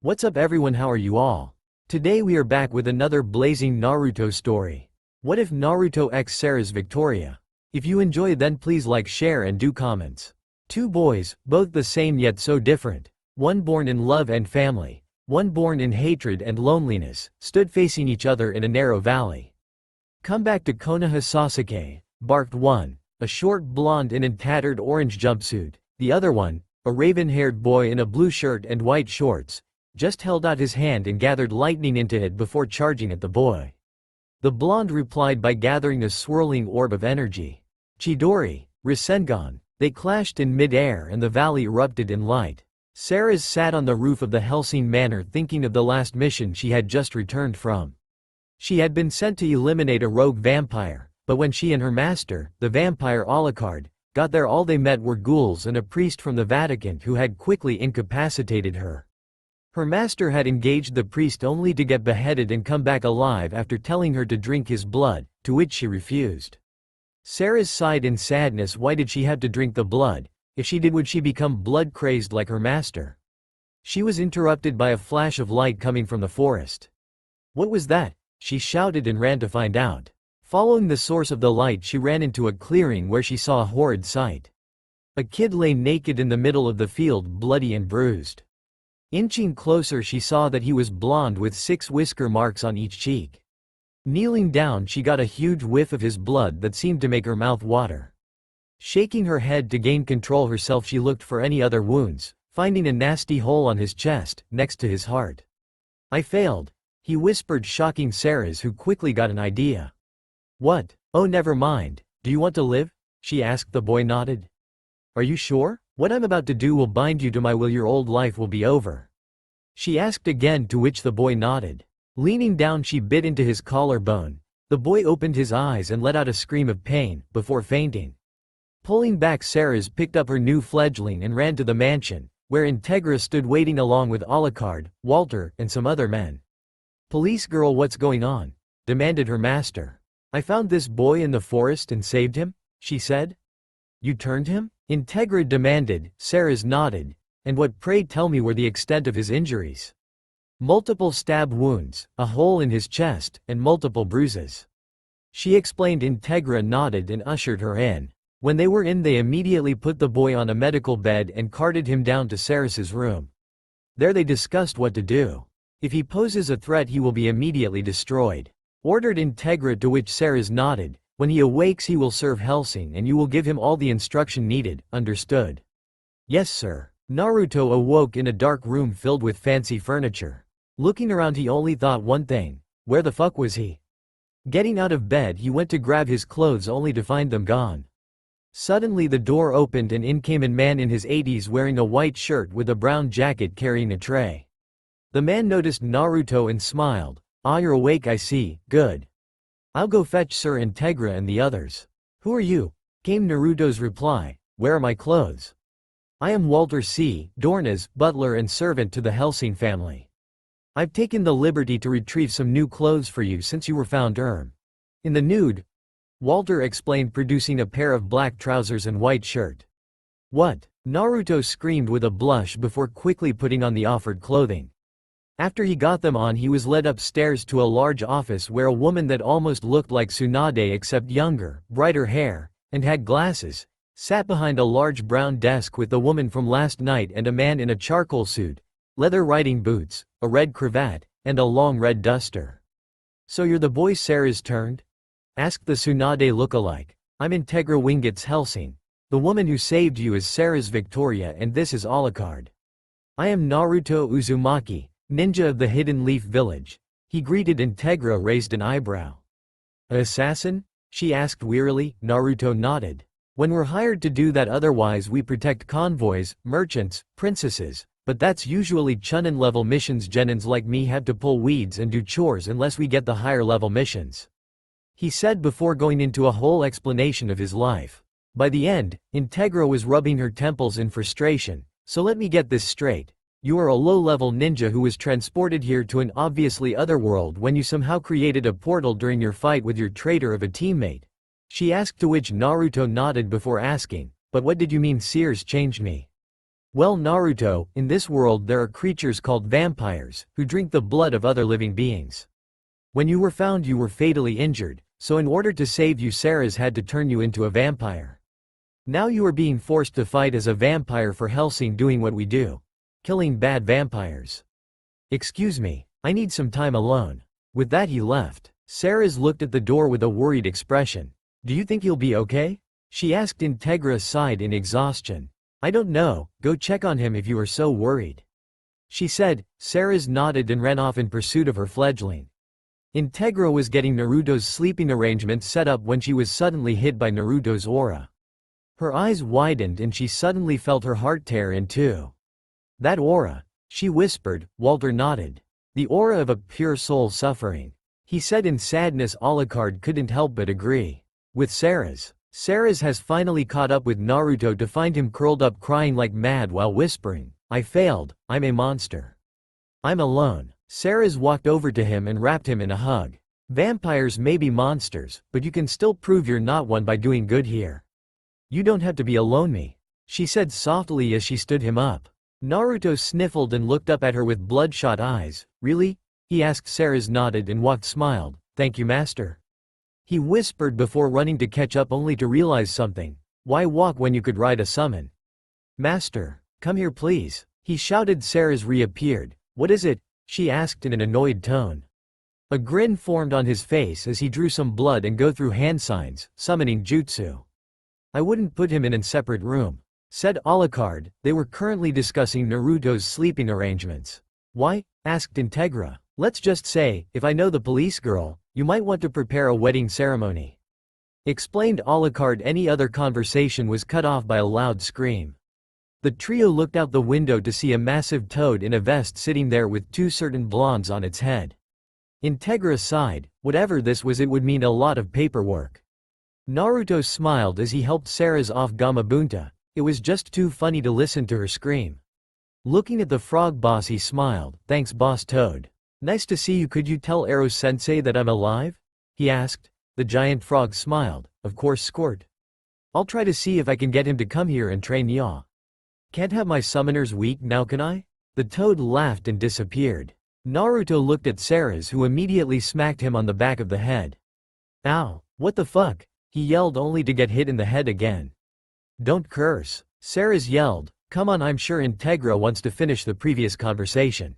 What's up everyone, how are you all? Today we are back with another blazing Naruto story. What if Naruto x Seras Victoria? If you enjoy then please like, share and do comments. Two boys, both the same yet so different. One born in love and family. One born in hatred and loneliness, stood facing each other in a narrow valley. Come back to Konoha Sasuke, barked one, a short blonde in a tattered orange jumpsuit. The other one, a raven-haired boy in a blue shirt and white shorts, just held out his hand and gathered lightning into it before charging at the boy. The blonde replied by gathering a swirling orb of energy. Chidori, Rasengan. They clashed in mid-air and the valley erupted in light. Seras sat on the roof of the Hellsing Manor thinking of the last mission she had just returned from. She had been sent to eliminate a rogue vampire, but when she and her master, the vampire Alucard, got there all they met were ghouls and a priest from the Vatican who had quickly incapacitated her. Her master had engaged the priest only to get beheaded and come back alive after telling her to drink his blood, to which she refused. Seras sighed in sadness. Why did she have to drink the blood? If she did, would she become blood-crazed like her master? She was interrupted by a flash of light coming from the forest. What was that? She shouted and ran to find out. Following the source of the light, she ran into a clearing where she saw a horrid sight. A kid lay naked in the middle of the field, bloody and bruised. Inching closer, she saw that he was blonde with 6 whisker marks on each cheek. Kneeling down, she got a huge whiff of his blood that seemed to make her mouth water. Shaking her head to gain control herself, she looked for any other wounds, finding a nasty hole on his chest, next to his heart. I failed, he whispered, shocking Seras, who quickly got an idea. What? Oh, never mind. Do you want to live? She asked. The boy nodded. Are you sure? What I'm about to do will bind you to my will. Your old life will be over. She asked again, to which the boy nodded. Leaning down, she bit into his collarbone. The boy opened his eyes and let out a scream of pain, before fainting. Pulling back, Seras picked up her new fledgling and ran to the mansion, where Integra stood waiting along with Alucard, Walter, and some other men. Police girl, what's going on? Demanded her master. I found this boy in the forest and saved him, she said. You turned him? Integra demanded. Seras nodded. And what, pray tell me, were the extent of his injuries? Multiple stab wounds, a hole in his chest, and multiple bruises. She explained. Integra nodded and ushered her in. When they were in, they immediately put the boy on a medical bed and carted him down to Seras's room. There they discussed what to do. If he poses a threat, he will be immediately destroyed, ordered Integra, to which Seras nodded. When he awakes, he will serve Hellsing and you will give him all the instruction needed, understood? Yes, sir. Naruto awoke in a dark room filled with fancy furniture. Looking around, he only thought one thing. Where the fuck was he? Getting out of bed, he went to grab his clothes only to find them gone. Suddenly the door opened and in came a man in his 80s wearing a white shirt with a brown jacket carrying a tray. The man noticed Naruto and smiled. Ah, you're awake, I see, good. I'll go fetch Sir Integra and the others. Who are you? Came Naruto's reply. Where are my clothes? I am Walter C. Dorna's butler and servant to the Hellsing family. I've taken the liberty to retrieve some new clothes for you since you were found in the nude. Walter explained, producing a pair of black trousers and white shirt. What? Naruto screamed with a blush before quickly putting on the offered clothing. After he got them on, he was led upstairs to a large office where a woman that almost looked like Tsunade except younger, brighter hair, and had glasses, sat behind a large brown desk with the woman from last night and a man in a charcoal suit, leather riding boots, a red cravat, and a long red duster. So you're the boy Seras turned? Asked the Tsunade lookalike. I'm Integra Winget's Hellsing. The woman who saved you is Seras Victoria and this is Alucard. I am Naruto Uzumaki, ninja of the Hidden Leaf Village. He greeted. Integra raised an eyebrow. An assassin? She asked wearily. Naruto nodded. When we're hired to do that, otherwise we protect convoys, merchants, princesses, but that's usually Chunin level missions. Genins like me have to pull weeds and do chores unless we get the higher level missions, he said before going into a whole explanation of his life. By the end, Integra was rubbing her temples in frustration. So let me get this straight. You are a low-level ninja who was transported here to an obviously other world when you somehow created a portal during your fight with your traitor of a teammate? She asked, to which Naruto nodded before asking, but what did you mean Sears changed me? Well, Naruto, in this world there are creatures called vampires, who drink the blood of other living beings. When you were found you were fatally injured, so in order to save you Seras had to turn you into a vampire. Now you are being forced to fight as a vampire for Hellsing doing what we do. Killing bad vampires. Excuse me, I need some time alone. With that he left. Seras looked at the door with a worried expression. Do you think he'll be okay? She asked Integra sighed in exhaustion. I don't know, go check on him if you are so worried. She said. Seras nodded and ran off in pursuit of her fledgling. Integra was getting Naruto's sleeping arrangement set up when she was suddenly hit by Naruto's aura. Her eyes widened and she suddenly felt her heart tear in two. That aura, she whispered. Walter nodded. The aura of a pure soul suffering. He said in sadness. Alucard couldn't help but agree. With Seras. Seras has finally caught up with Naruto to find him curled up crying like mad while whispering, I failed, I'm a monster. I'm alone. Seras walked over to him and wrapped him in a hug. Vampires may be monsters, but you can still prove you're not one by doing good here. You don't have to be alone me, she said softly as she stood him up. Naruto sniffled and looked up at her with bloodshot eyes. Really? He asked. Seras nodded and walked smiled. Thank you master. He whispered before running to catch up only to realize something. Why walk when you could ride a summon? Master, come here please, he shouted. Seras reappeared. What is it? She asked in an annoyed tone. A grin formed on his face as he drew some blood and go through hand signs, summoning jutsu. I wouldn't put him in a separate room, said Alucard. They were currently discussing Naruto's sleeping arrangements. Why? Asked Integra. Let's just say, if I know the police girl, you might want to prepare a wedding ceremony. Explained Alucard. Any other conversation was cut off by a loud scream. The trio looked out the window to see a massive toad in a vest sitting there with two certain blondes on its head. Integra sighed. Whatever this was, it would mean a lot of paperwork. Naruto smiled as he helped Seras off Gamabunta. It was just too funny to listen to her scream. Looking at the frog boss he smiled. Thanks boss Toad. Nice to see you. Could you tell Ero-sensei that I'm alive? He asked. The giant frog smiled. Of course Squirt. I'll try to see if I can get him to come here and train ya. Can't have my summoners weak now can I? The toad laughed and disappeared. Naruto looked at Seras who immediately smacked him on the back of the head. Ow, what the fuck? He yelled only to get hit in the head again. Don't curse, Seras yelled. Come on, I'm sure Integra wants to finish the previous conversation.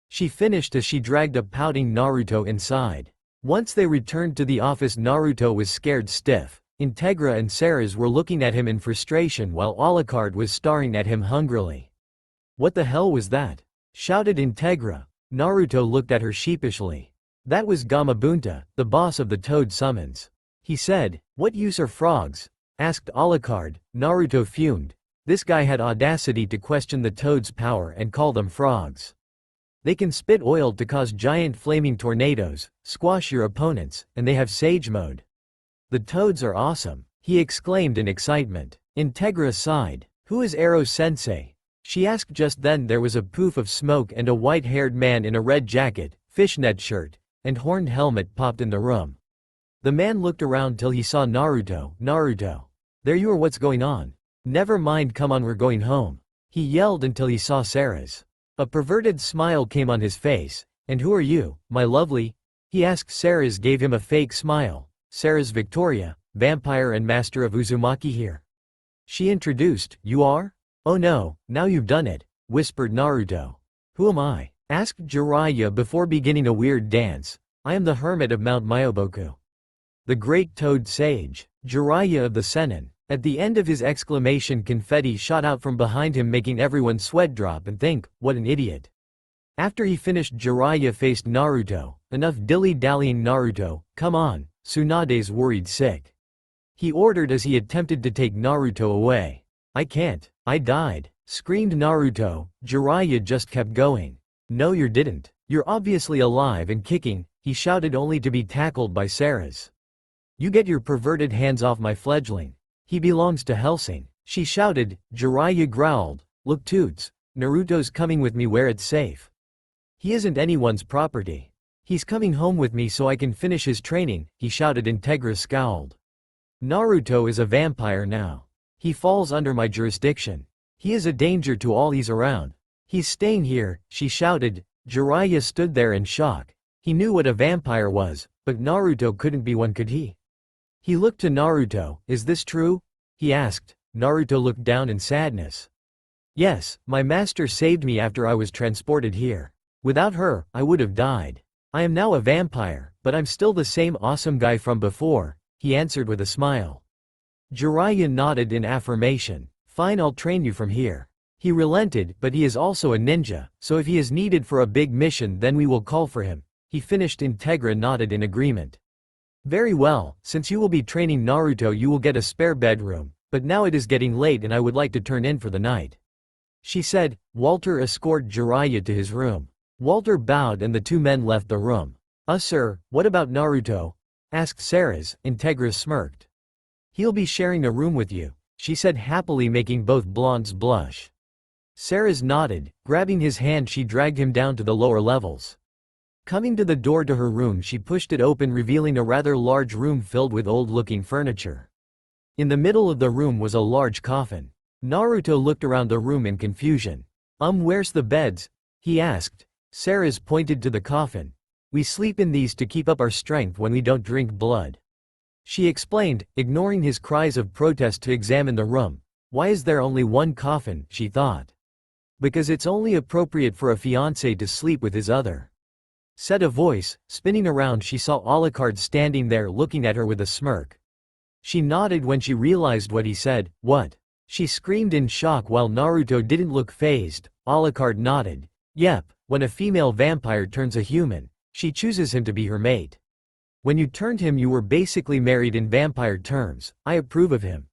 She finished as she dragged a pouting Naruto inside. Once they returned to the office, Naruto was scared stiff. Integra and Seras were looking at him in frustration while Alucard was staring at him hungrily. What the hell was that? Shouted Integra. Naruto looked at her sheepishly. That was Gamabunta, the boss of the Toad summons. He said, what use are frogs? Asked Alucard. Naruto fumed. This guy had audacity to question the Toad's power and call them frogs. They can spit oil to cause giant flaming tornadoes, squash your opponents, and they have Sage Mode. The Toads are awesome, he exclaimed in excitement. Integra sighed. Who is Ero-sensei? She asked. Just then there was a poof of smoke and a white-haired man in a red jacket, fishnet shirt, and horned helmet popped in the room. The man looked around till he saw Naruto. Naruto. There you are, what's going on? Never mind, come on, we're going home. He yelled until he saw Seras. A perverted smile came on his face. And who are you, my lovely? He asked. Seras gave him a fake smile. Seras Victoria, vampire and master of Uzumaki here. She introduced. You are? Oh no, now you've done it, whispered Naruto. Who am I? Asked Jiraiya before beginning a weird dance. I am the hermit of Mount Myoboku. The great Toad Sage, Jiraiya of the Sennin. At the end of his exclamation, confetti shot out from behind him, making everyone sweat drop and think, what an idiot. After he finished, Jiraiya faced Naruto. Enough dilly-dallying, Naruto, come on, Tsunade's worried sick. He ordered as he attempted to take Naruto away. I can't, I died, screamed Naruto. Jiraiya just kept going. No you didn't. You're obviously alive and kicking, he shouted only to be tackled by Seras. You get your perverted hands off my fledgling. He belongs to Hellsing, she shouted. Jiraiya growled. Look Toots, Naruto's coming with me where it's safe. He isn't anyone's property. He's coming home with me so I can finish his training, he shouted. Integra scowled. Naruto is a vampire now. He falls under my jurisdiction. He is a danger to all he's around. He's staying here, she shouted. Jiraiya stood there in shock. He knew what a vampire was, but Naruto couldn't be one, could he? He looked to Naruto. Is this true? He asked. Naruto looked down in sadness. Yes, my master saved me after I was transported here. Without her, I would have died. I am now a vampire, but I'm still the same awesome guy from before, he answered with a smile. Jiraiya nodded in affirmation. Fine, I'll train you from here. He relented, but he is also a ninja, so if he is needed for a big mission then we will call for him. He finished. Integra nodded in agreement. Very well, since you will be training Naruto you will get a spare bedroom, but now it is getting late and I would like to turn in for the night, she said. Walter escorted Jiraiya to his room. Walter bowed and the two men left the room. Sir, what about Naruto? Asked Seras. Integra smirked. He'll be sharing a room with you, she said happily, making both blondes blush. Seras nodded. Grabbing his hand she dragged him down to the lower levels. Coming to the door to her room she pushed it open, revealing a rather large room filled with old-looking furniture. In the middle of the room was a large coffin. Naruto looked around the room in confusion. Where's the beds? He asked. Seras pointed to the coffin. We sleep in these to keep up our strength when we don't drink blood, she explained, ignoring his cries of protest to examine the room. Why is there only one coffin, she thought. Because it's only appropriate for a fiancé to sleep with his other, said a voice. Spinning around she saw Alucard standing there looking at her with a smirk. She nodded when she realized what he said. What? She screamed in shock while Naruto didn't look fazed. Alucard nodded. Yep, when a female vampire turns a human, she chooses him to be her mate. When you turned him you were basically married in vampire terms. I approve of him,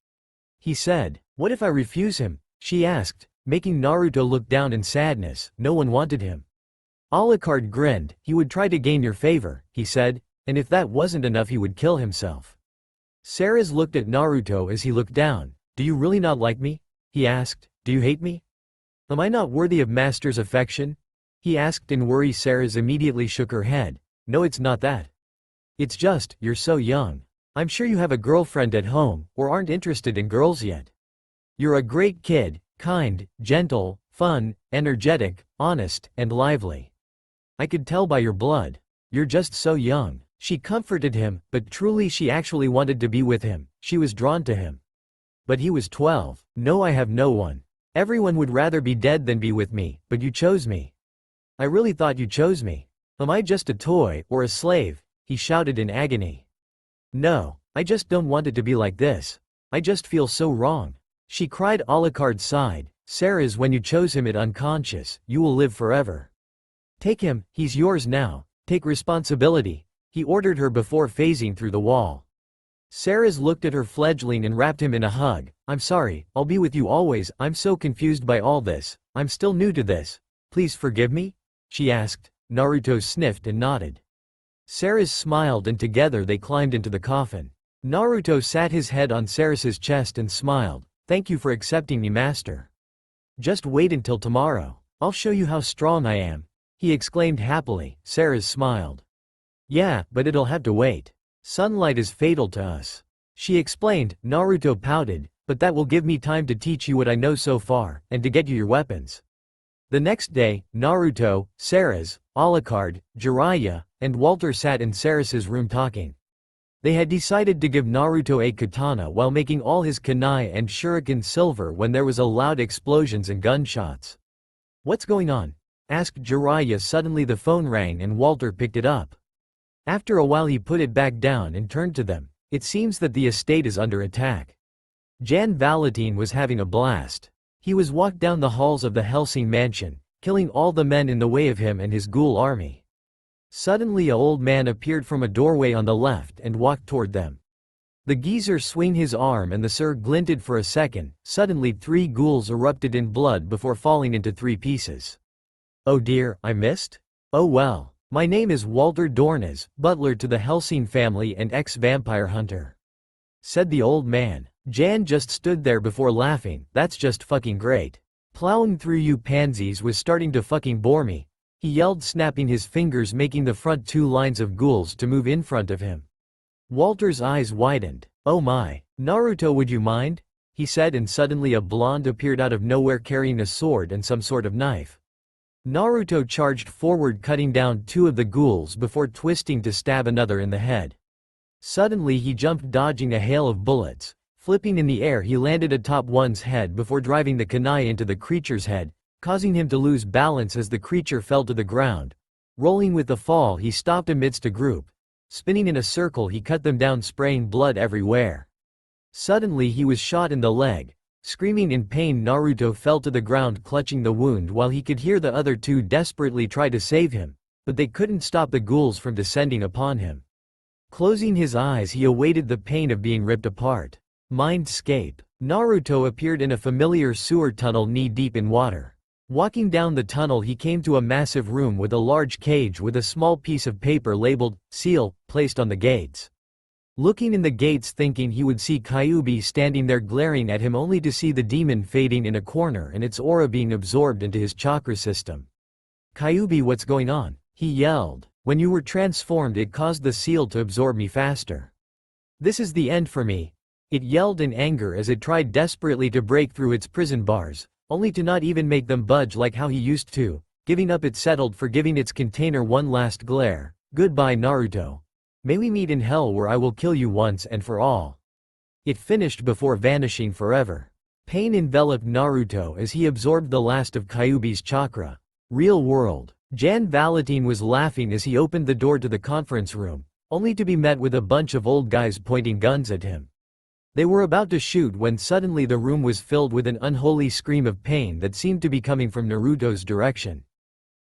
he said. What if I refuse him? She asked, making Naruto look down in sadness. No one wanted him. Alucard grinned. He would try to gain your favor, he said, and if that wasn't enough he would kill himself. Seras looked at Naruto as he looked down. Do you really not like me? He asked. Do you hate me? Am I not worthy of master's affection? He asked in worry. Seras immediately shook her head. No, it's not that. It's just, you're so young. I'm sure you have a girlfriend at home, or aren't interested in girls yet. You're a great kid, kind, gentle, fun, energetic, honest, and lively. I could tell by your blood. You're just so young. She comforted him, but truly she actually wanted to be with him. She was drawn to him. But he was 12. No, I have no one. Everyone would rather be dead than be with me, but you chose me. I really thought you chose me. Am I just a toy, or a slave? He shouted in agony. No, I just don't want it to be like this. I just feel so wrong, she cried. Alucard sighed. Seras, when you chose him at unconscious, you will live forever. Take him, he's yours now. Take responsibility, he ordered her before phasing through the wall. Seras looked at her fledgling and wrapped him in a hug. I'm sorry, I'll be with you always. I'm so confused by all this. I'm still new to this. Please forgive me? She asked. Naruto sniffed and nodded. Seras smiled and together they climbed into the coffin. Naruto sat his head on Seras's chest and smiled. Thank you for accepting me, master. Just wait until tomorrow. I'll show you how strong I am, he exclaimed happily. Seras smiled. Yeah, but it'll have to wait. Sunlight is fatal to us, she explained. Naruto pouted. But that will give me time to teach you what I know so far, and to get you your weapons. The next day, Naruto, Seras, Alucard, Jiraiya, and Walter sat in Seras's room talking. They had decided to give Naruto a katana while making all his kunai and shuriken silver when there was a loud explosions and gunshots. What's going on? Asked Jiraiya. Suddenly the phone rang and Walter picked it up. After a while he put it back down and turned to them. It seems that the estate is under attack. Jan Valentine was having a blast. He was walked down the halls of the Helsing mansion, killing all the men in the way of him and his ghoul army. Suddenly a old man appeared from a doorway on the left and walked toward them. The geezer swung his arm and the sir glinted for a second. Suddenly 3 ghouls erupted in blood before falling into 3 pieces. Oh dear, I missed? Oh well. My name is Walter Dornes, butler to the Helsing family and ex-vampire hunter, said the old man. Jan just stood there before laughing. That's just fucking great. Plowing through you pansies was starting to fucking bore me, he yelled, snapping his fingers, making the front 2 lines of ghouls to move in front of him. Walter's eyes widened. Oh my. Naruto, would you mind? he said, and suddenly a blonde appeared out of nowhere carrying a sword and some sort of knife. Naruto charged forward, cutting down two of the ghouls before twisting to stab another in the head. Suddenly he jumped, dodging a hail of bullets. Flipping in the air, he landed atop one's head before driving the kunai into the creature's head, causing him to lose balance as the creature fell to the ground. Rolling with the fall, he stopped amidst a group. Spinning in a circle, he cut them down, spraying blood everywhere. Suddenly he was shot in the leg. Screaming in pain, Naruto fell to the ground, clutching the wound, while he could hear the other two desperately try to save him, but they couldn't stop the ghouls from descending upon him. Closing his eyes, he awaited the pain of being ripped apart. Mindscape. Naruto appeared in a familiar sewer tunnel knee-deep in water. Walking down the tunnel, he came to a massive room with a large cage with a small piece of paper labeled "Seal" placed on the gates. Looking in the gates, thinking he would see Kyuubi standing there glaring at him, only to see the demon fading in a corner and its aura being absorbed into his chakra system. "Kyuubi, what's going on?" he yelled. "When you were transformed, it caused the seal to absorb me faster. This is the end for me," it yelled in anger as it tried desperately to break through its prison bars, only to not even make them budge like how he used to. Giving up, it settled for giving its container one last glare. "Goodbye, Naruto. May we meet in hell, where I will kill you once and for all." It finished before vanishing forever. Pain enveloped Naruto as he absorbed the last of Kyuubi's chakra. Real world. Jan Valentine was laughing as he opened the door to the conference room, only to be met with a bunch of old guys pointing guns at him. They were about to shoot when suddenly the room was filled with an unholy scream of pain that seemed to be coming from Naruto's direction.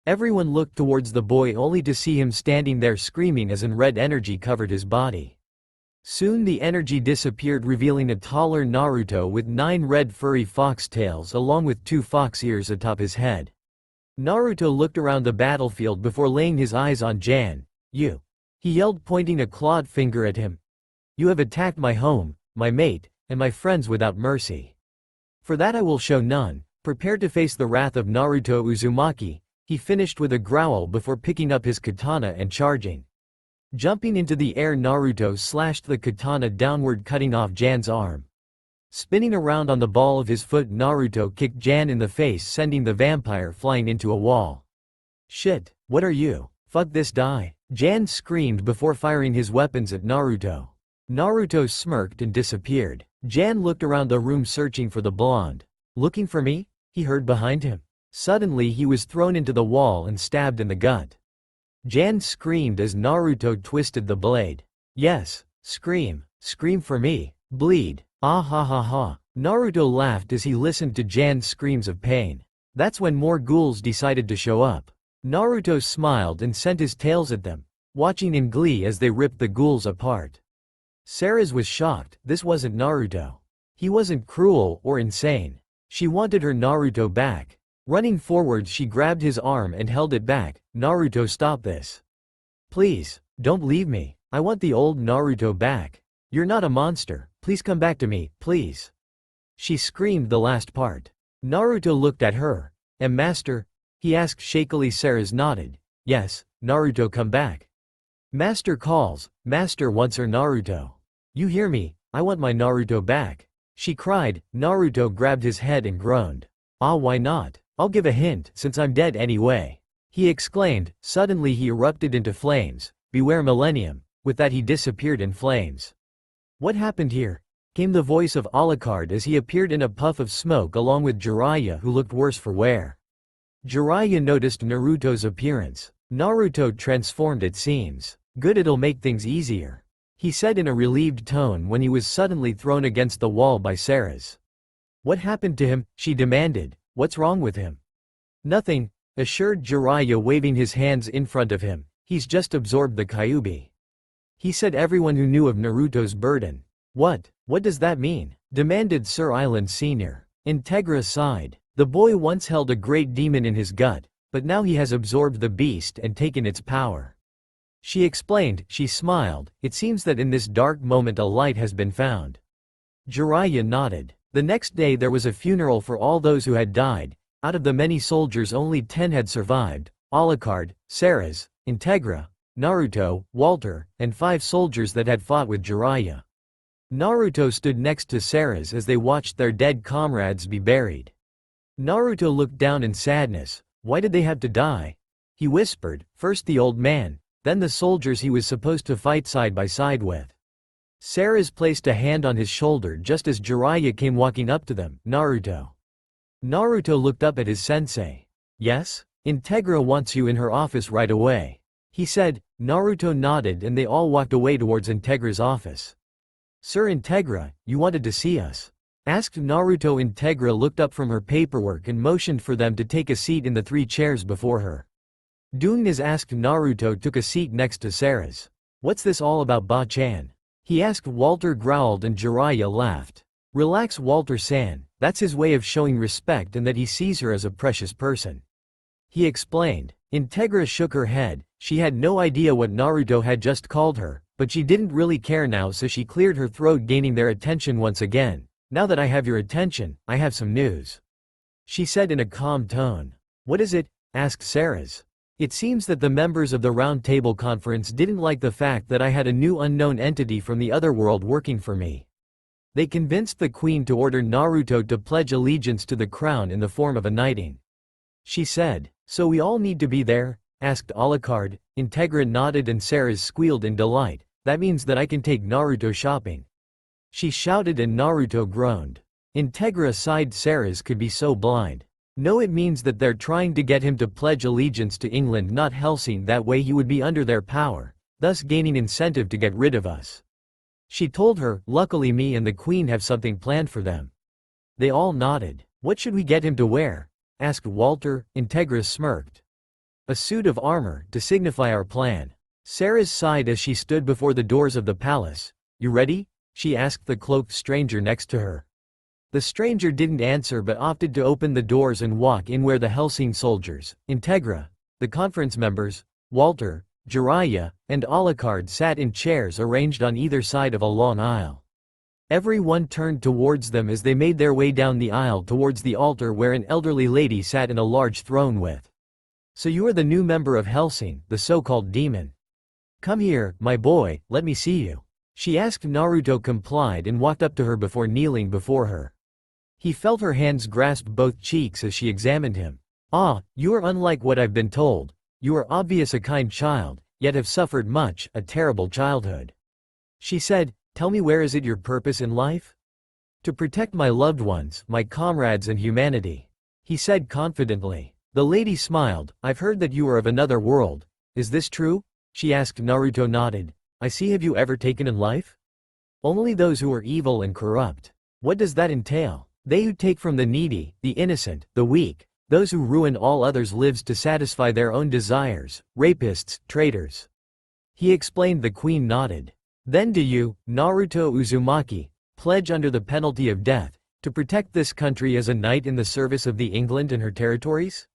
Everyone looked towards the boy, only to see him standing there screaming as red energy covered his body. Soon the energy disappeared, revealing a taller Naruto with 9 red furry fox tails along with 2 fox ears atop his head. Naruto looked around the battlefield before laying his eyes on Jan. "You," he yelled, pointing a clawed finger at him. "You have attacked my home, my mate, and my friends without mercy. For that I will show none. Prepare to face the wrath of Naruto Uzumaki," he finished with a growl before picking up his katana and charging. Jumping into the air, Naruto slashed the katana downward, cutting off Jan's arm. Spinning around on the ball of his foot, Naruto kicked Jan in the face, sending the vampire flying into a wall. "Shit, what are you? Fuck this, die," Jan screamed before firing his weapons at Naruto. Naruto smirked and disappeared. Jan looked around the room, searching for the blonde. "Looking for me?" he heard behind him. Suddenly he was thrown into the wall and stabbed in the gut. Jan screamed as Naruto twisted the blade. "Yes, scream, scream for me, bleed, ah ha ha ha." Naruto laughed as he listened to Jan's screams of pain. That's when more ghouls decided to show up. Naruto smiled and sent his tails at them, watching in glee as they ripped the ghouls apart. Seras was shocked. This wasn't Naruto. He wasn't cruel or insane. She wanted her Naruto back. Running forward, she grabbed his arm and held it back. "Naruto, stop this. Please, don't leave me. I want the old Naruto back. You're not a monster. Please come back to me, please." She screamed the last part. Naruto looked at her. "Master?" he asked shakily. Seras nodded. "Yes, Naruto, come back. Master calls. Master wants her Naruto. You hear me? I want my Naruto back," she cried. Naruto grabbed his head and groaned. "Ah, why not? I'll give a hint, since I'm dead anyway," he exclaimed. Suddenly he erupted into flames. "Beware Millennium." With that he disappeared in flames. "What happened here?" came the voice of Alucard as he appeared in a puff of smoke along with Jiraiya, who looked worse for wear. Jiraiya noticed Naruto's appearance. "Naruto transformed, it seems. Good, it'll make things easier," he said in a relieved tone when he was suddenly thrown against the wall by Seras. "What happened to him?" she demanded. "What's wrong with him?" "Nothing," assured Jiraiya, waving his hands in front of him. "He's just absorbed the Kyuubi," he said. Everyone who knew of Naruto's burden. What does that mean?" demanded Sir Island Sr. Integra sighed. "The boy once held a great demon in his gut, but now he has absorbed the beast and taken its power," she explained. She smiled. "It seems that in this dark moment a light has been found." Jiraiya nodded. The next day there was a funeral for all those who had died. Out of the many soldiers, only 10 had survived: Alucard, Seras, Integra, Naruto, Walter, and 5 soldiers that had fought with Jiraiya. Naruto stood next to Seras as they watched their dead comrades be buried. Naruto looked down in sadness. Why did they have to die? He whispered, first the old man, then the soldiers he was supposed to fight side by side with. Seras placed a hand on his shoulder just as Jiraiya came walking up to them. Naruto. Naruto looked up at his sensei. Yes? Integra wants you in her office right away. He said. Naruto nodded and they all walked away towards Integra's office. Sir Integra, you wanted to see us? Asked Naruto. Integra looked up from her paperwork and motioned for them to take a seat in the 3 chairs before her. Doing as asked, Naruto took a seat next to Seras. What's this all about, Ba-chan? He asked. Walter growled and Jiraiya laughed. Relax, Walter-san, that's his way of showing respect and that he sees her as a precious person. He explained. Integra shook her head. She had no idea what Naruto had just called her, but she didn't really care now, so she cleared her throat, gaining their attention once again. Now that I have your attention, I have some news, she said in a calm tone. What is it? Asked Seras. It seems that the members of the Round Table Conference didn't like the fact that I had a new unknown entity from the other world working for me. They convinced the queen to order Naruto to pledge allegiance to the crown in the form of a knighting. She said. So we all need to be there? Asked Alucard. Integra nodded and Seras squealed in delight. That means that I can take Naruto shopping, she shouted, and Naruto groaned. Integra sighed. Seras could be so blind. No, it means that they're trying to get him to pledge allegiance to England, not Hellsing. That way he would be under their power, thus gaining incentive to get rid of us, she told her. Luckily me and the queen have something planned for them. They all nodded. What should we get him to wear? Asked Walter. Integra smirked. A suit of armor, to signify our plan. Seras sighed as she stood before the doors of the palace. You ready? She asked the cloaked stranger next to her. The stranger didn't answer but opted to open the doors and walk in, where the Hellsing soldiers, Integra, the conference members, Walter, Jiraiya, and Alucard sat in chairs arranged on either side of a long aisle. Everyone turned towards them as they made their way down the aisle towards the altar, where an elderly lady sat in a large throne with. So you are the new member of Hellsing, the so-called demon. Come here, my boy, let me see you, she asked. Naruto complied and walked up to her before kneeling before her. He felt her hands grasp both cheeks as she examined him. Ah, you are unlike what I've been told. You are obvious a kind child, yet have suffered much, a terrible childhood, she said. Tell me, where is it your purpose in life? To protect my loved ones, my comrades and humanity, he said confidently. The lady smiled. I've heard that you are of another world. Is this true? She asked. Naruto nodded. I see. Have you ever taken in life? Only those who are evil and corrupt. What does that entail? They who take from the needy, the innocent, the weak, those who ruin all others' lives to satisfy their own desires, rapists, traitors, he explained. The queen nodded. Then do you, Naruto Uzumaki, pledge under the penalty of death, to protect this country as a knight in the service of the England and her territories?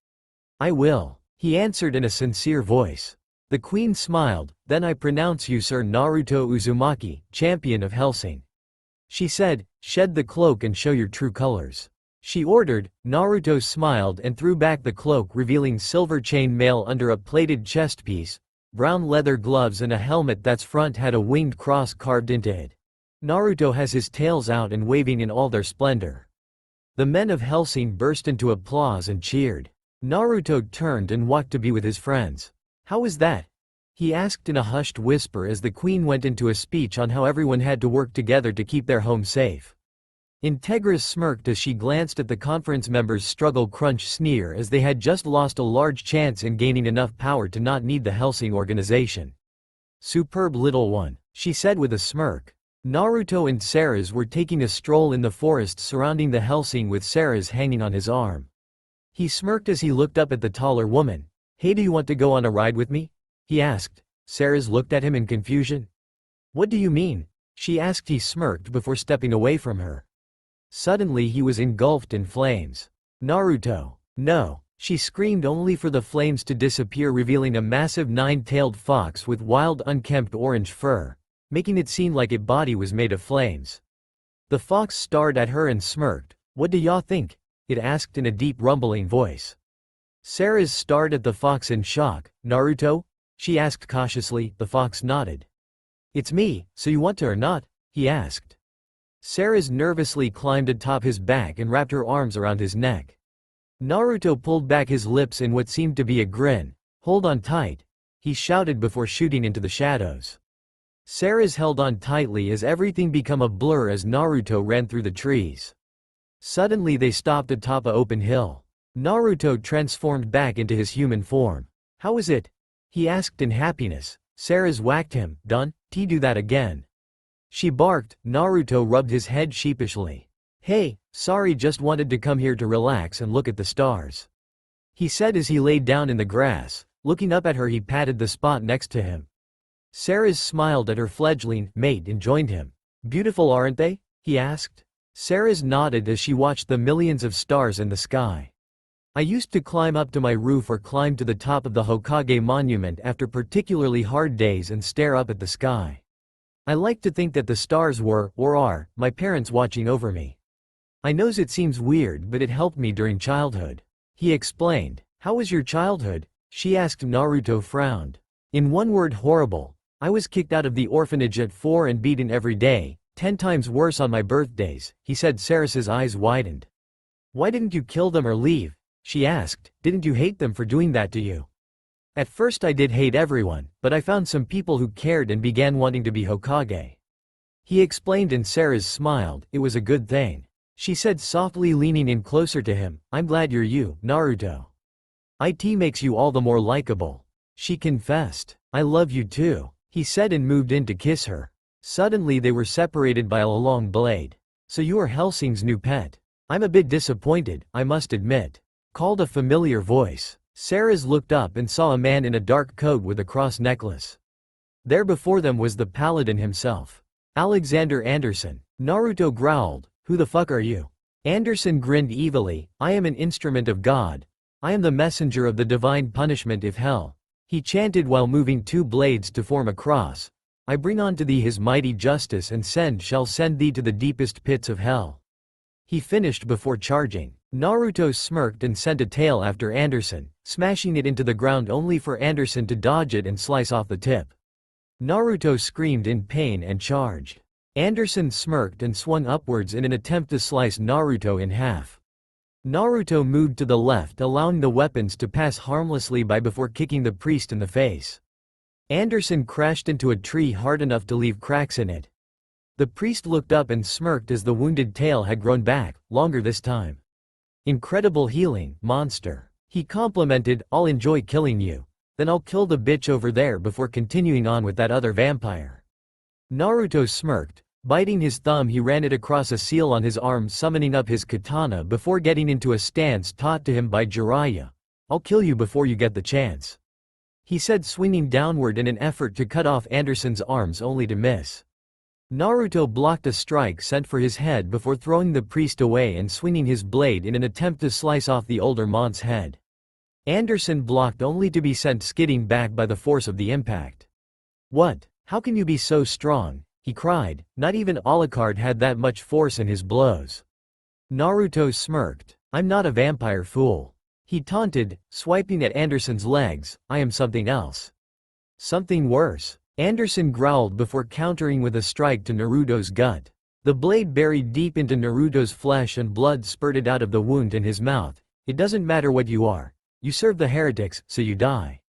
I will, he answered in a sincere voice. The queen smiled. Then I pronounce you Sir Naruto Uzumaki, champion of Hellsing, she said. Shed the cloak and show your true colors, she ordered. Naruto smiled and threw back the cloak, revealing silver chain mail under a plated chest piece, brown leather gloves, and a helmet that's front had a winged cross carved into it. Naruto has his tails out and waving in all their splendor. The men of Hellsing burst into applause and cheered. Naruto turned and walked to be with his friends. How was that? He asked in a hushed whisper as the queen went into a speech on how everyone had to work together to keep their home safe. Integra smirked as she glanced at the conference members' struggle crunch sneer, as they had just lost a large chance in gaining enough power to not need the Hellsing organization. Superb little one, she said with a smirk. Naruto and Seras were taking a stroll in the forest surrounding the Hellsing, with Seras hanging on his arm. He smirked as he looked up at the taller woman. Hey, do you want to go on a ride with me? He asked. Seras looked at him in confusion. What do you mean? She asked. He smirked before stepping away from her. Suddenly he was engulfed in flames. Naruto. No, she screamed, only for the flames to disappear, revealing a massive 9-tailed fox with wild unkempt orange fur, making it seem like its body was made of flames. The fox stared at her and smirked. What do y'all think? It asked in a deep rumbling voice. Seras stared at the fox in shock. Naruto? She asked cautiously. The fox nodded. It's me, so you want to or not? He asked. Seras nervously climbed atop his back and wrapped her arms around his neck. Naruto pulled back his lips in what seemed to be a grin. "Hold on tight," he shouted before shooting into the shadows. Seras held on tightly as everything became a blur as Naruto ran through the trees. Suddenly they stopped atop an open hill. Naruto transformed back into his human form. "How is it?" he asked in happiness. Seras whacked him. "Don't do that again," she barked. Naruto rubbed his head sheepishly. "Hey, sorry, just wanted to come here to relax and look at the stars," he said as he laid down in the grass. Looking up at her, he patted the spot next to him. Seras smiled at her fledgling mate and joined him. "Beautiful, aren't they?" he asked. Seras nodded as she watched the millions of stars in the sky. "I used to climb up to my roof or climb to the top of the Hokage monument after particularly hard days and stare up at the sky. I like to think that the stars were, or are, my parents watching over me. I knows it seems weird, but it helped me during childhood," he explained. "How was your childhood?" she asked. Naruto frowned. "In one word, horrible. I was kicked out of the orphanage at 4 and beaten every day, 10 times worse on my birthdays," he said. Seras's eyes widened. "Why didn't you kill them or leave?" she asked. "Didn't you hate them for doing that to you?" "At first I did hate everyone, but I found some people who cared and began wanting to be Hokage," he explained, and Seras smiled. "It was a good thing," she said softly, leaning in closer to him. "I'm glad you're you, Naruto. It makes you all the more likable," she confessed. "I love you too," he said and moved in to kiss her. Suddenly they were separated by a long blade. "So you are Helsing's new pet? I'm a bit disappointed, I must admit," called a familiar voice. Seras looked up and saw a man in a dark coat with a cross necklace. There before them was the paladin himself. "Alexander Anderson." Naruto growled. "Who the fuck are you?" Anderson grinned evilly. "I am an instrument of God. I am the messenger of the divine punishment if hell," he chanted while moving 2 blades to form a cross. "I bring unto thee his mighty justice and shall send thee to the deepest pits of hell," he finished before charging. Naruto smirked and sent a tail after Anderson, smashing it into the ground only for Anderson to dodge it and slice off the tip. Naruto screamed in pain and charged. Anderson smirked and swung upwards in an attempt to slice Naruto in half. Naruto moved to the left, allowing the weapons to pass harmlessly by before kicking the priest in the face. Anderson crashed into a tree hard enough to leave cracks in it. The priest looked up and smirked as the wounded tail had grown back, longer this time. "Incredible healing, monster," he complimented. "I'll enjoy killing you. Then I'll kill the bitch over there before continuing on with that other vampire." Naruto smirked. Biting his thumb, he ran it across a seal on his arm, summoning up his katana before getting into a stance taught to him by Jiraiya. "I'll kill you before you get the chance," he said, swinging downward in an effort to cut off Anderson's arms only to miss. Naruto blocked a strike sent for his head before throwing the priest away and swinging his blade in an attempt to slice off the older man's head. Anderson blocked only to be sent skidding back by the force of the impact. "What? How can you be so strong?" he cried. "Not even Alucard had that much force in his blows." Naruto smirked. "I'm not a vampire, fool," he taunted, swiping at Anderson's legs. "I am something else. Something worse." Anderson growled before countering with a strike to Naruto's gut. The blade buried deep into Naruto's flesh and blood spurted out of the wound in his mouth. "It doesn't matter what you are. You serve the heretics, so you die,"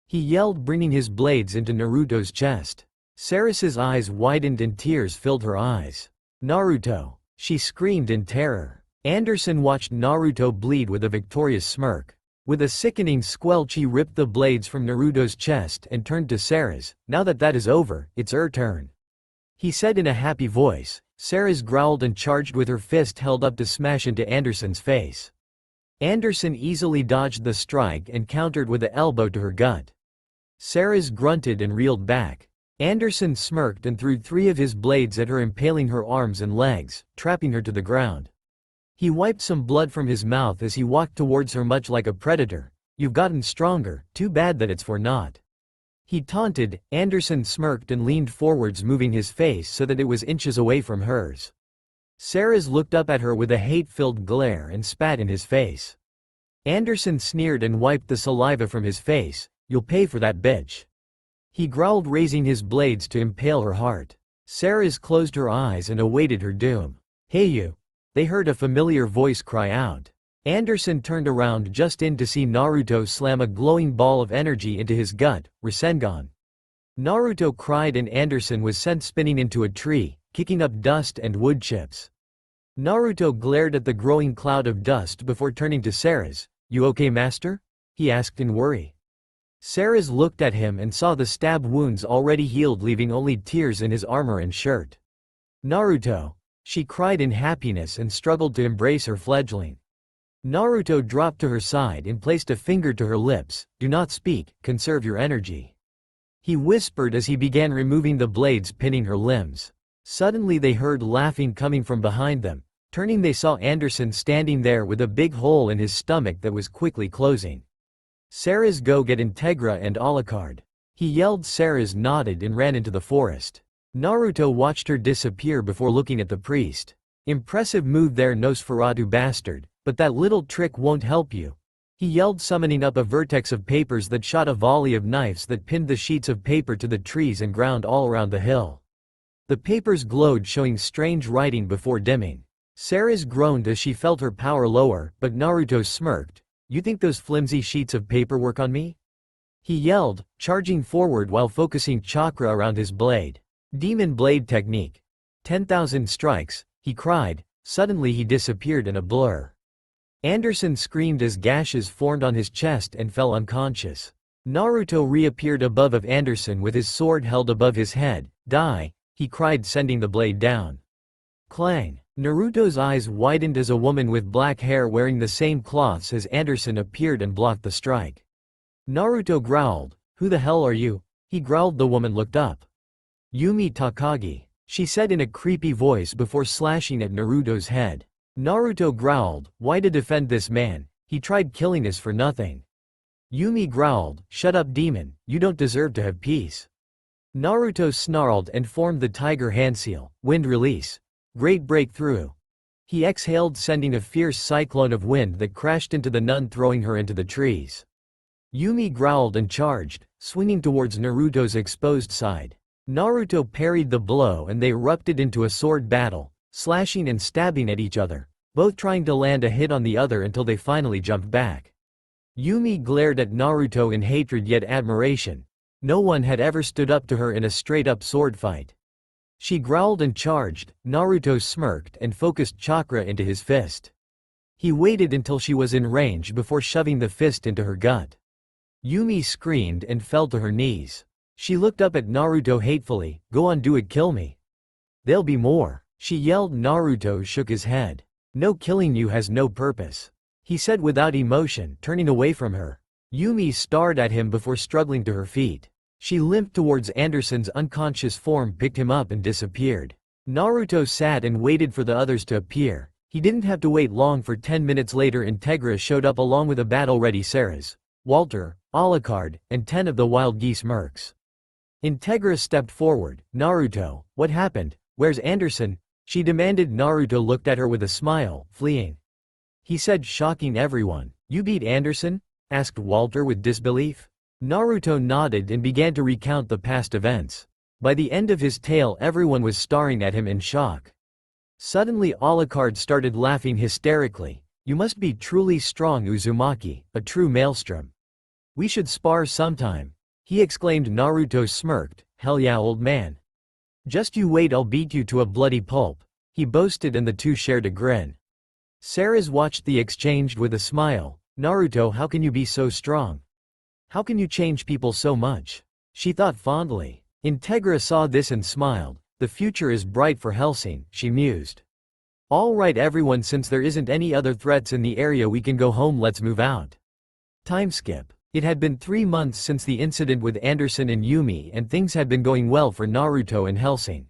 he yelled, bringing his blades into Naruto's chest. Seras's eyes widened and tears filled her eyes. "Naruto!" she screamed in terror. Anderson watched Naruto bleed with a victorious smirk. With a sickening squelch, he ripped the blades from Naruto's chest and turned to Seras. "Now that is over, it's her turn," he said in a happy voice. Seras growled and charged with her fist held up to smash into Anderson's face. Anderson easily dodged the strike and countered with an elbow to her gut. Seras grunted and reeled back. Anderson smirked and threw 3 of his blades at her, impaling her arms and legs, trapping her to the ground. He wiped some blood from his mouth as he walked towards her, much like a predator. "You've gotten stronger, too bad that it's for naught," he taunted. Anderson smirked and leaned forwards, moving his face so that it was inches away from hers. Seras looked up at her with a hate-filled glare and spat in his face. Anderson sneered and wiped the saliva from his face. "You'll pay for that, bitch," he growled, raising his blades to impale her heart. Seras closed her eyes and awaited her doom. "Hey you!" They heard a familiar voice cry out. Anderson turned around just in to see Naruto slam a glowing ball of energy into his gut, Rasengan. Naruto cried and Anderson was sent spinning into a tree, kicking up dust and wood chips. Naruto glared at the growing cloud of dust before turning to Seras. "You okay, master?" he asked in worry. Seras looked at him and saw the stab wounds already healed, leaving only tears in his armor and shirt. "Naruto!" She cried in happiness and struggled to embrace her fledgling. Naruto dropped to her side and placed a finger to her lips. "Do not speak, conserve your energy," he whispered as he began removing the blades pinning her limbs. Suddenly they heard laughing coming from behind them. Turning, they saw Anderson standing there with a big hole in his stomach that was quickly closing. "Seras, go get Integra and Alucard," he yelled. Seras nodded and ran into the forest. Naruto watched her disappear before looking at the priest. "Impressive move there, Nosferatu bastard, but that little trick won't help you," he yelled, summoning up a vertex of papers that shot a volley of knives that pinned the sheets of paper to the trees and ground all around the hill. The papers glowed, showing strange writing before dimming. Seras groaned as she felt her power lower, but Naruto smirked. "You think those flimsy sheets of paper work on me?" he yelled, charging forward while focusing chakra around his blade. "Demon blade technique. 10,000 strikes," he cried. Suddenly he disappeared in a blur. Anderson screamed as gashes formed on his chest and fell unconscious. Naruto reappeared above of Anderson with his sword held above his head. "Die!" he cried, sending the blade down. Clang! Naruto's eyes widened as a woman with black hair wearing the same cloths as Anderson appeared and blocked the strike. Naruto growled. "Who the hell are you?" he growled. The woman looked up. "Yumi Takagi," she said in a creepy voice before slashing at Naruto's head. Naruto growled. "Why to defend this man? He tried killing us for nothing." Yumi growled. "Shut up, demon, you don't deserve to have peace." Naruto snarled and formed the tiger hand seal. Wind release. Great breakthrough. He exhaled, sending a fierce cyclone of wind that crashed into the nun, throwing her into the trees. Yumi growled and charged, swinging towards Naruto's exposed side. Naruto parried the blow and they erupted into a sword battle, slashing and stabbing at each other, both trying to land a hit on the other until they finally jumped back. Yumi glared at Naruto in hatred yet admiration. No one had ever stood up to her in a straight-up sword fight. She growled and charged. Naruto smirked and focused chakra into his fist. He waited until she was in range before shoving the fist into her gut. Yumi screamed and fell to her knees. She looked up at Naruto hatefully. "Go on, do it, kill me." "There'll be more," she yelled. Naruto shook his head. "No, killing you has no purpose," he said without emotion, turning away from her. Yumi stared at him before struggling to her feet. She limped towards Anderson's unconscious form, picked him up and disappeared. Naruto sat and waited for the others to appear. He didn't have to wait long, for 10 minutes later Integra showed up along with a battle-ready Seras, Walter, Alucard, and 10 of the wild geese mercs. Integra stepped forward. "Naruto, what happened? Where's Anderson?" she demanded. Naruto looked at her with a smile. "Fleeing," he said, shocking everyone. "You beat Anderson?" asked Walter with disbelief. Naruto nodded and began to recount the past events. By the end of his tale everyone was staring at him in shock. Suddenly Alucard started laughing hysterically. "You must be truly strong, Uzumaki, a true maelstrom. We should spar sometime," he exclaimed. Naruto smirked. "Hell yeah, old man. Just you wait, I'll beat you to a bloody pulp," he boasted, and the two shared a grin. Seras watched the exchange with a smile. "Naruto, how can you be so strong? How can you change people so much?" she thought fondly. Integra saw this and smiled. "The future is bright for Hellsing," she mused. "All right everyone, since there isn't any other threats in the area, we can go home. Let's move out." Time skip. It had been 3 months since the incident with Anderson and Yumi, and things had been going well for Naruto and Hellsing.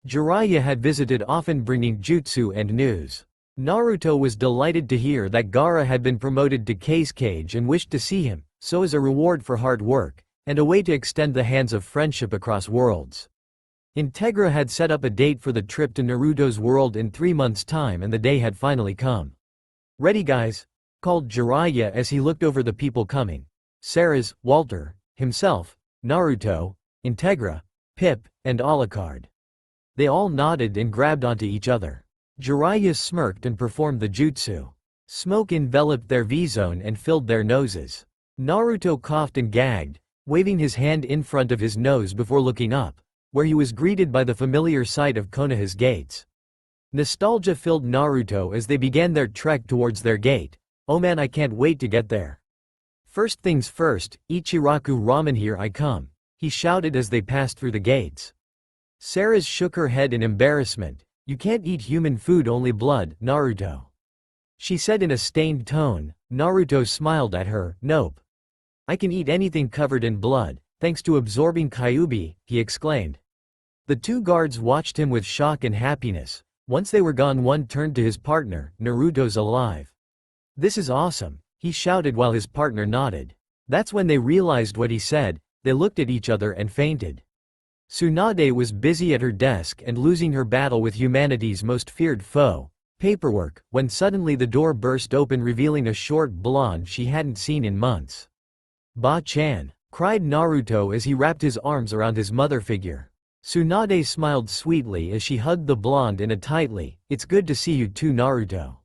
Jiraiya had visited often, bringing jutsu and news. Naruto was delighted to hear that Gaara had been promoted to Case Cage and wished to see him, so as a reward for hard work, and a way to extend the hands of friendship across worlds. Integra had set up a date for the trip to Naruto's world in 3 months' time, and the day had finally come. "Ready guys?" called Jiraiya as he looked over the people coming. Seras, Walter, himself, Naruto, Integra, Pip, and Alucard. They all nodded and grabbed onto each other. Jiraiya smirked and performed the jutsu. Smoke enveloped their V-zone and filled their noses. Naruto coughed and gagged, waving his hand in front of his nose before looking up, where he was greeted by the familiar sight of Konoha's gates. Nostalgia filled Naruto as they began their trek towards their gate. Oh man, I can't wait to get there. First things first, Ichiraku ramen, here I come, he shouted as they passed through the gates. Seras shook her head in embarrassment. You can't eat human food, only blood, Naruto, she said in a stained tone. Naruto smiled at her. Nope. I can eat anything covered in blood, thanks to absorbing Kyuubi, he exclaimed. The two guards watched him with shock and happiness. Once they were gone, one turned to his partner. Naruto's alive. This is awesome, he shouted while his partner nodded. That's when they realized what he said. They looked at each other and fainted. Tsunade was busy at her desk and losing her battle with humanity's most feared foe, paperwork, when suddenly the door burst open, revealing a short blonde she hadn't seen in months. Ba-chan, cried Naruto as he wrapped his arms around his mother figure. Tsunade smiled sweetly as she hugged the blonde in a tightly, "It's good to see you too, Naruto,"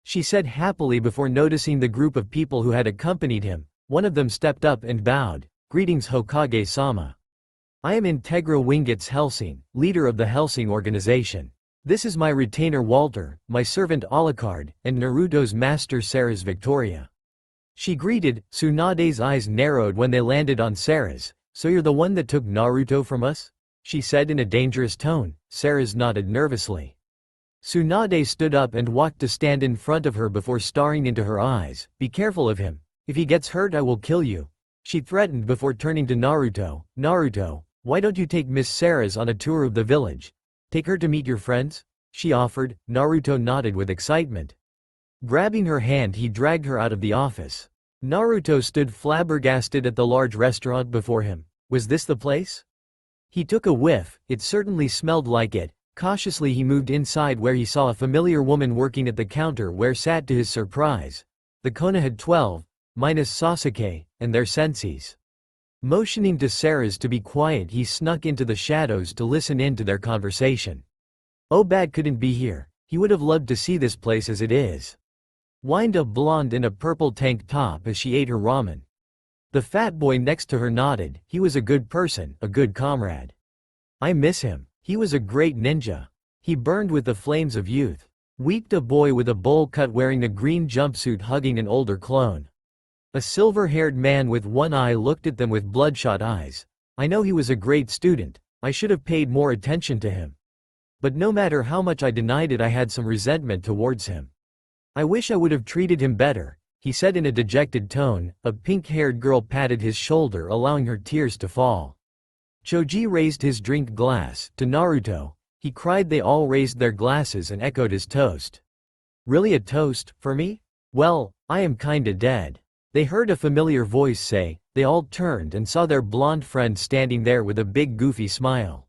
she said happily before noticing the group of people who had accompanied him. One of them stepped up and bowed. Greetings, Hokage-sama. I am Integra Winget's Hellsing, leader of the Hellsing organization. This is my retainer Walter, my servant Alucard, and Naruto's master Seras Victoria. She greeted. Tsunade's eyes narrowed when they landed on Seras. So you're the one that took Naruto from us? She said in a dangerous tone. Seras nodded nervously. Tsunade stood up and walked to stand in front of her before staring into her eyes. Be careful of him. If he gets hurt, I will kill you, she threatened before turning to Naruto. Naruto, why don't you take Miss Seras on a tour of the village? Take her to meet your friends? She offered. Naruto nodded with excitement. Grabbing her hand, he dragged her out of the office. Naruto stood flabbergasted at the large restaurant before him. Was this the place? He took a whiff. It certainly smelled like it. Cautiously he moved inside, where he saw a familiar woman working at the counter, where sat, to his surprise, the Konoha 12, minus Sasuke, and their senseis. Motioning to Seras to be quiet, he snuck into the shadows to listen in to their conversation. Obad couldn't be here. He would have loved to see this place as it is, whined a blonde in a purple tank top as she ate her ramen. The fat boy next to her nodded. He was a good person, a good comrade. I miss him. He was a great ninja. He burned with the flames of youth. Weeped a boy with a bowl cut wearing a green jumpsuit hugging an older clone. A silver-haired man with one eye looked at them with bloodshot eyes. I know he was a great student. I should have paid more attention to him. But no matter how much I denied it, I had some resentment towards him. I wish I would have treated him better, he said in a dejected tone. A pink-haired girl patted his shoulder, allowing her tears to fall. Choji raised his drink glass. To Naruto, he cried. They all raised their glasses and echoed his toast. Really, a toast, for me? Well, I am kinda dead. They heard a familiar voice say. They all turned and saw their blonde friend standing there with a big goofy smile.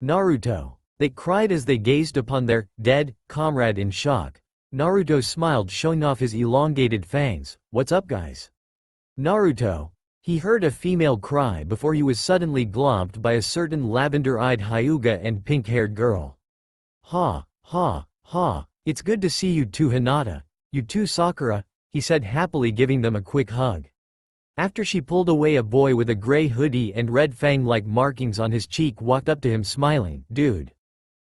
Naruto, they cried as they gazed upon their dead comrade in shock. Naruto smiled, showing off his elongated fangs. What's up, guys? Naruto, he heard a female cry before he was suddenly glomped by a certain lavender-eyed Hyuga and pink-haired girl. Ha, ha, ha, it's good to see you too, Hinata. You too, Sakura, he said happily, giving them a quick hug. After she pulled away, a boy with a gray hoodie and red fang-like markings on his cheek walked up to him smiling. Dude,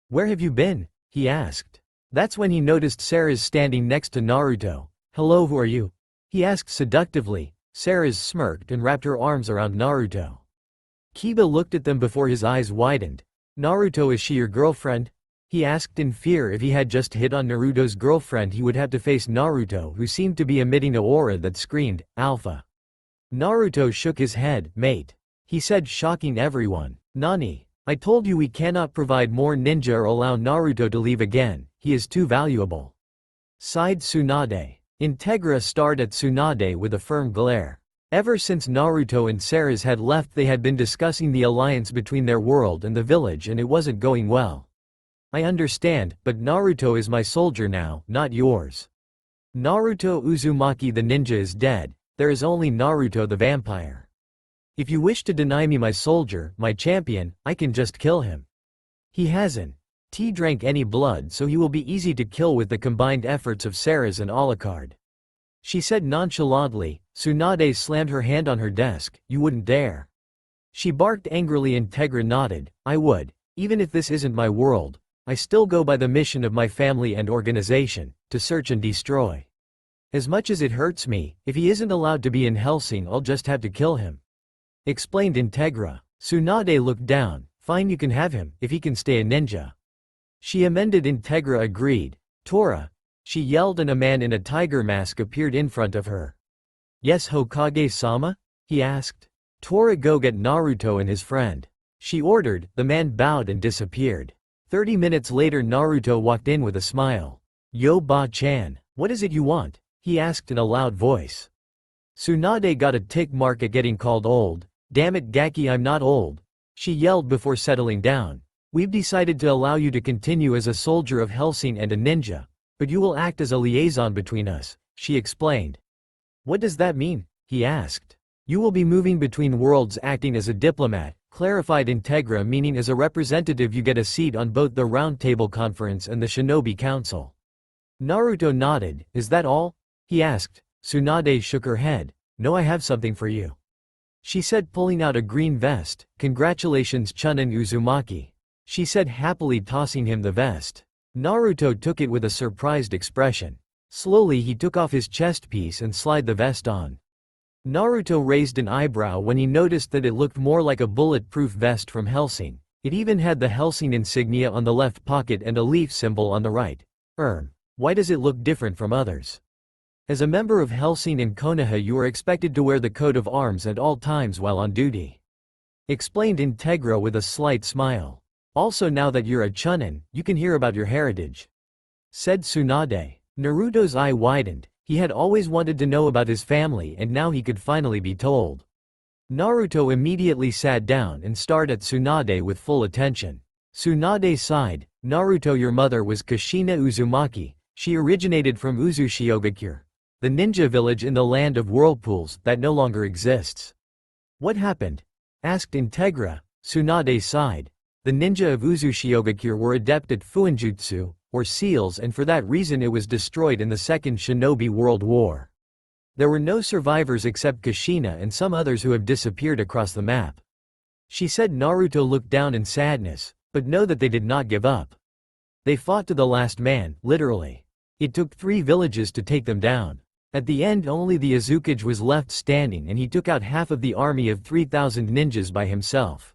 where have you been? He asked. That's when he noticed Seras standing next to Naruto. Hello, who are you? He asked seductively. Seras smirked and wrapped her arms around Naruto. Kiba looked at them before his eyes widened. Naruto, is she your girlfriend? He asked in fear. If he had just hit on Naruto's girlfriend, he would have to face Naruto, who seemed to be emitting an aura that screamed, Alpha. Naruto shook his head. Mate, he said, shocking everyone. Nani? I told you we cannot provide more ninja or allow Naruto to leave again. He is too valuable, sighed Tsunade. Integra stared at Tsunade with a firm glare. Ever since Naruto and Seras had left, they had been discussing the alliance between their world and the village, and it wasn't going well. I understand, but Naruto is my soldier now, not yours. Naruto Uzumaki the ninja is dead. There is only Naruto the vampire. If you wish to deny me my soldier, my champion, I can just kill him. He hasn't drank any blood, so he will be easy to kill with the combined efforts of Seras and Alucard," she said nonchalantly. Tsunade slammed her hand on her desk. "You wouldn't dare." She barked angrily. Integra nodded. "I would. Even if this isn't my world, I still go by the mission of my family and organization, to search and destroy. As much as it hurts me, if he isn't allowed to be in Hellsing, I'll just have to kill him," explained Integra. Tsunade looked down. "Fine, you can have him, if he can stay a ninja," she amended. Integra agreed. "Tora," she yelled, and a man in a tiger mask appeared in front of her. "Yes, Hokage-sama?" he asked. "Tora, go get Naruto and his friend," she ordered. The man bowed and disappeared. 30 minutes later, Naruto walked in with a smile. "Yo, Ba-chan, what is it you want?" he asked in a loud voice. Tsunade got a tick mark at getting called old. "Damn it, Gaki, I'm not old," she yelled before settling down. "We've decided to allow you to continue as a soldier of Hellsing and a ninja, but you will act as a liaison between us," she explained. "What does that mean?" he asked. "You will be moving between worlds acting as a diplomat," clarified Integra, "meaning as a representative you get a seat on both the Round Table Conference and the Shinobi Council." Naruto nodded. "Is that all?" he asked. Tsunade shook her head. "No, I have something for you," she said, pulling out a green vest. "Congratulations, Chunin Uzumaki," she said happily, tossing him the vest. Naruto took it with a surprised expression. Slowly he took off his chest piece and slid the vest on. Naruto raised an eyebrow when he noticed that it looked more like a bulletproof vest from Hellsing. It even had the Hellsing insignia on the left pocket and a leaf symbol on the right. Why does it look different from others?" "As a member of Hellsing and Konoha, you are expected to wear the coat of arms at all times while on duty," explained Integra with a slight smile. "Also, now that you're a Chunin, you can hear about your heritage," said Tsunade. Naruto's eye widened. He had always wanted to know about his family, and now he could finally be told. Naruto immediately sat down and stared at Tsunade with full attention. Tsunade sighed. "Naruto, your mother was Kushina Uzumaki. She originated from Uzushiogakure, the ninja village in the land of whirlpools that no longer exists." "What happened?" asked Integra. Tsunade sighed. "The ninja of Uzushiogakure were adept at fuinjutsu, or seals, and for that reason it was destroyed in the Second Shinobi World War. There were no survivors except Kushina and some others who have disappeared across the map," she said. Naruto looked down in sadness, but know that they did not give up. They fought to the last man, literally. It took 3 villages to take them down. At the end, only the Azukage was left standing, and he took out half of the army of 3,000 ninjas by himself,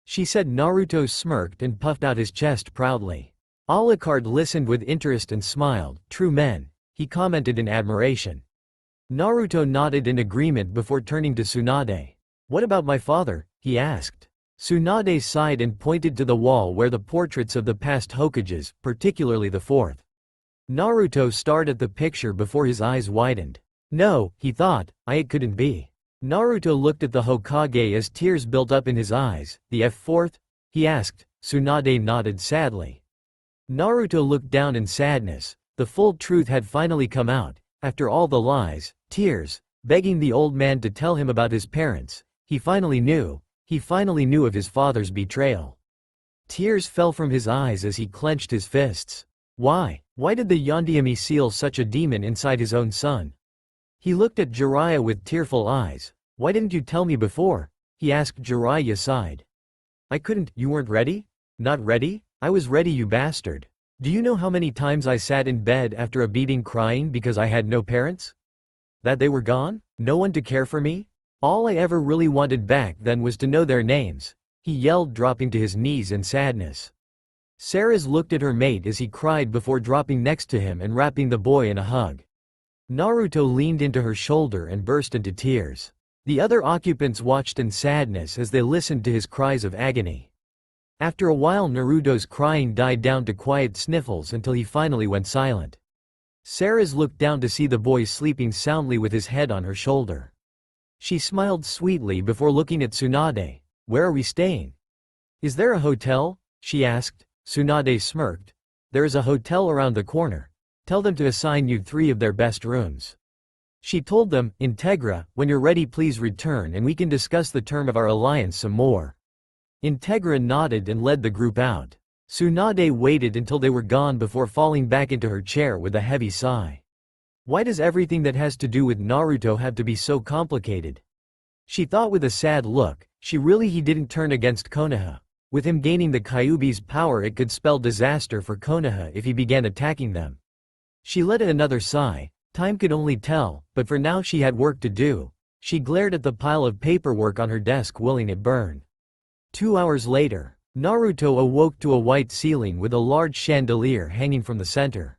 she said. Naruto smirked and puffed out his chest proudly. Alucard listened with interest and smiled. "True men," he commented in admiration. Naruto nodded in agreement before turning to Tsunade. "What about my father?" he asked. Tsunade sighed and pointed to the wall where the portraits of the past Hokages, particularly the 4th. Naruto stared at the picture before his eyes widened. "No," he thought, "it couldn't be." Naruto looked at the Hokage as tears built up in his eyes. "The F4th?" he asked. Tsunade nodded sadly. Naruto looked down in sadness. The full truth had finally come out. After all the lies, tears, begging the old man to tell him about his parents, he finally knew. He finally knew of his father's betrayal. Tears fell from his eyes as he clenched his fists. Why did the Yondaime seal such a demon inside his own son? He looked at Jiraiya with tearful eyes. "Why didn't you tell me before?" he asked. Jiraiya sighed. "I couldn't." "You weren't ready?" "Not ready? I was ready, you bastard. Do you know how many times I sat in bed after a beating crying because I had no parents? That they were gone? No one to care for me? All I ever really wanted back then was to know their names," he yelled, dropping to his knees in sadness. Seras looked at her mate as he cried before dropping next to him and wrapping the boy in a hug. Naruto leaned into her shoulder and burst into tears. The other occupants watched in sadness as they listened to his cries of agony. After a while, Naruto's crying died down to quiet sniffles until he finally went silent. Seras looked down to see the boy sleeping soundly with his head on her shoulder. She smiled sweetly before looking at Tsunade. "Where are we staying? Is there a hotel?" she asked. Tsunade smirked. "There is a hotel around the corner. Tell them to assign you 3 of their best rooms." She told them. "Integra, when you're ready please return and we can discuss the term of our alliance some more." Integra nodded and led the group out. Tsunade waited until they were gone before falling back into her chair with a heavy sigh. Why does everything that has to do with Naruto have to be so complicated? She thought with a sad look. He didn't turn against Konoha. With him gaining the Kyuubi's power, it could spell disaster for Konoha if he began attacking them. She let another sigh. Time could only tell, but for now she had work to do. She glared at the pile of paperwork on her desk, willing it burn. 2 hours later, Naruto awoke to a white ceiling with a large chandelier hanging from the center.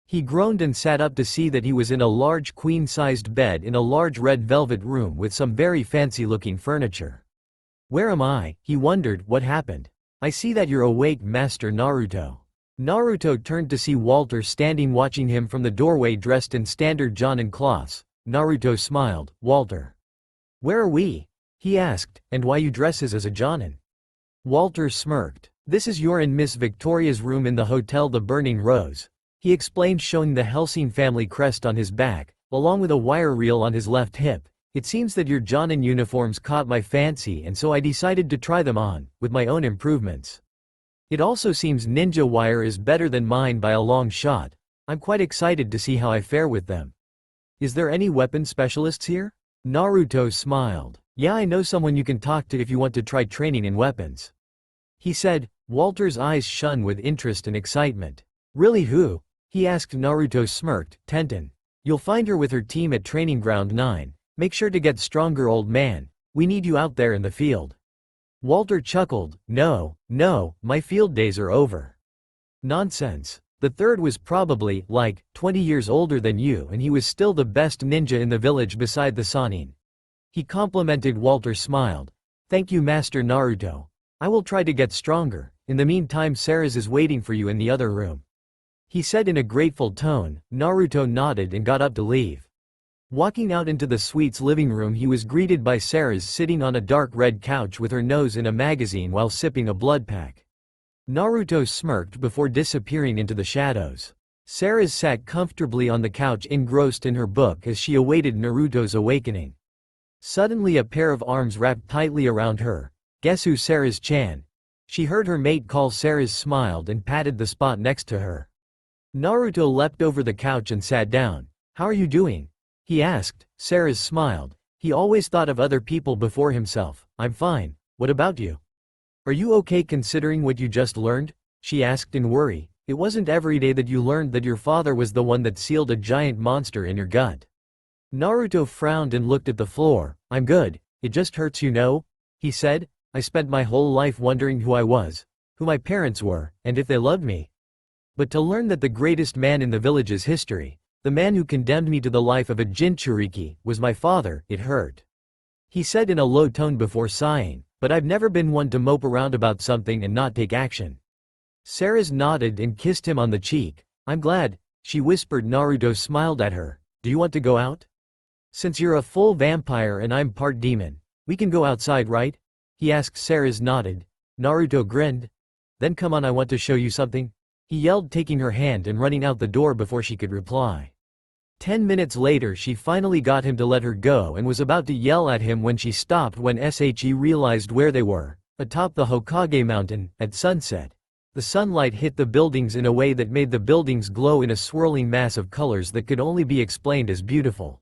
He groaned and sat up to see that he was in a large queen-sized bed in a large red velvet room with some very fancy-looking furniture. Where am I? He wondered. What happened? I see that you're awake, Master Naruto. Naruto turned to see Walter standing watching him from the doorway dressed in standard Jonin cloths. Naruto smiled. Walter. Where are we? He asked, and why you dresses as a Jonin? Walter smirked. This is your and Miss Victoria's room in the Hotel the Burning Rose. He explained, showing the Helsing family crest on his back, along with a wire reel on his left hip. It seems that your Jonin uniforms caught my fancy, and so I decided to try them on, with my own improvements. It also seems ninja wire is better than mine by a long shot. I'm quite excited to see how I fare with them. Is there any weapon specialists here? Naruto smiled. Yeah, I know someone you can talk to if you want to try training in weapons. He said. Walter's eyes shone with interest and excitement. Really, who? He asked. Naruto smirked. Tenten. You'll find her with her team at Training Ground 9. Make sure to get stronger, old man. We need you out there in the field. Walter chuckled. No, my field days are over. Nonsense. The third was probably, 20 years older than you, and he was still the best ninja in the village beside the Sannin. He complimented. Walter smiled. Thank you, Master Naruto. I will try to get stronger. In the meantime, Seras is waiting for you in the other room. He said in a grateful tone. Naruto nodded and got up to leave. Walking out into the suite's living room, he was greeted by Seras sitting on a dark red couch with her nose in a magazine while sipping a blood pack. Naruto smirked before disappearing into the shadows. Seras sat comfortably on the couch, engrossed in her book as she awaited Naruto's awakening. Suddenly a pair of arms wrapped tightly around her. Guess who? Seras-chan. She heard her mate call. Seras smiled and patted the spot next to her. Naruto leapt over the couch and sat down. How are you doing? He asked. Seras smiled. He always thought of other people before himself. I'm fine. What about you? Are you okay considering what you just learned? She asked in worry. It wasn't every day that you learned that your father was the one that sealed a giant monster in your gut. Naruto frowned and looked at the floor. I'm good. It just hurts, you know? He said. I spent my whole life wondering who I was, who my parents were, and if they loved me. But to learn that the greatest man in the village's history, the man who condemned me to the life of a Jinchuriki, was my father, it hurt. He said in a low tone before sighing, but I've never been one to mope around about something and not take action. Seras nodded and kissed him on the cheek. I'm glad, she whispered. Naruto smiled at her. Do you want to go out? Since you're a full vampire and I'm part demon, we can go outside, right? He asked. Seras nodded. Naruto grinned. Then come on, I want to show you something. He yelled, taking her hand and running out the door before she could reply. 10 minutes later she finally got him to let her go and was about to yell at him when she stopped when she realized where they were, atop the Hokage mountain, at sunset. The sunlight hit the buildings in a way that made the buildings glow in a swirling mass of colors that could only be explained as beautiful.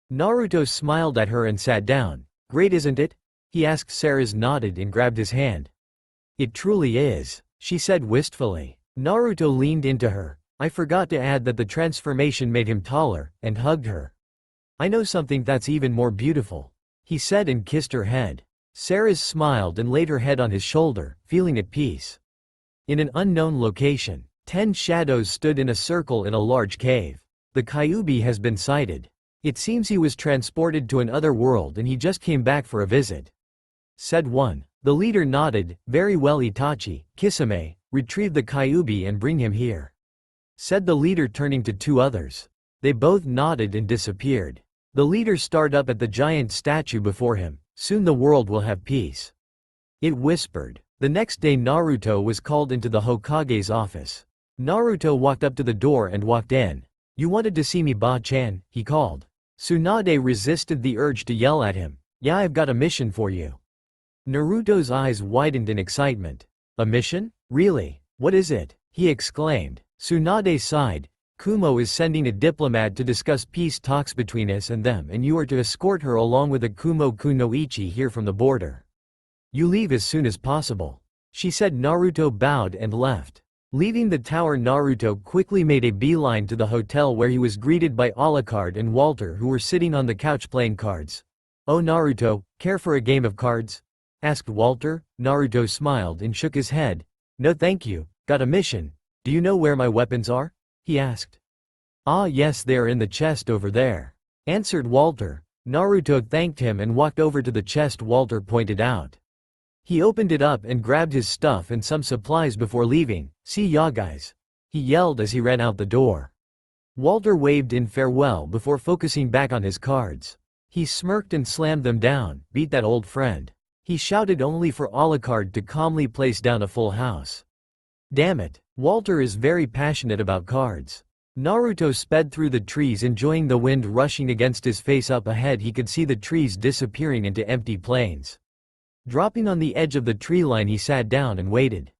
Naruto smiled at her and sat down. Great, isn't it? He asked. Seras nodded and grabbed his hand. It truly is, she said wistfully. Naruto leaned into her. I forgot to add that the transformation made him taller, and hugged her. I know something that's even more beautiful, he said and kissed her head. Seras smiled and laid her head on his shoulder, feeling at peace. In an unknown location, 10 shadows stood in a circle in a large cave. The Kyuubi has been sighted. It seems he was transported to another world and he just came back for a visit, said one. The leader nodded. Very well, Itachi, Kisame, retrieve the Kyuubi and bring him here, said the leader, turning to 2 others. They both nodded and disappeared. The leader stared up at the giant statue before him. Soon the world will have peace, it whispered. The next day Naruto was called into the Hokage's office. Naruto walked up to the door and walked in. You wanted to see me, Ba-chan, he called. Tsunade resisted the urge to yell at him. Yeah, I've got a mission for you. Naruto's eyes widened in excitement. A mission? Really? What is it? He exclaimed. Tsunade sighed. Kumo is sending a diplomat to discuss peace talks between us and them, and you are to escort her along with a Kumo Kunoichi here from the border. You leave as soon as possible. She said. Naruto bowed and left. Leaving the tower, Naruto quickly made a beeline to the hotel where he was greeted by Alucard and Walter, who were sitting on the couch playing cards. Oh Naruto, care for a game of cards? Asked Walter. Naruto smiled and shook his head. No thank you, got a mission. Do you know where my weapons are? He asked. Ah yes, they are in the chest over there, answered Walter. Naruto thanked him and walked over to the chest Walter pointed out. He opened it up and grabbed his stuff and some supplies before leaving. See ya guys, he yelled as he ran out the door. Walter waved in farewell before focusing back on his cards. He smirked and slammed them down. Beat that old friend, he shouted, only for Alucard to calmly place down a full house. Damn it, Walter is very passionate about cards. Naruto sped through the trees, enjoying the wind rushing against his face. Up ahead he could see the trees disappearing into empty plains. Dropping on the edge of the tree line, he sat down and waited.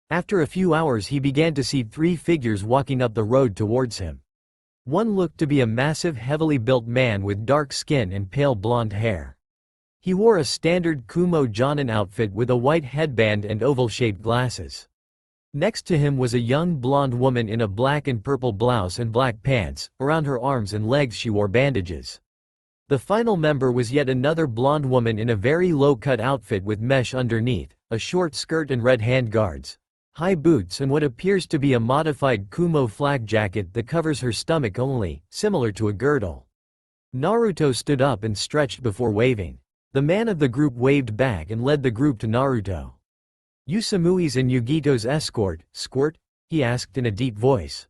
After a few hours he began to see 3 figures walking up the road towards him. One looked to be a massive, heavily built man with dark skin and pale blonde hair. He wore a standard Kumo Jonin outfit with a white headband and oval-shaped glasses. Next to him was a young blonde woman in a black and purple blouse and black pants. Around her arms and legs she wore bandages. The final member was yet another blonde woman in a very low-cut outfit with mesh underneath, a short skirt and red handguards, high boots, and what appears to be a modified Kumo flag jacket that covers her stomach only, similar to a girdle. Naruto stood up and stretched before waving. The man of the group waved back and led the group to Naruto. You Samui's and Yugito's escort, squirt? He asked in a deep voice.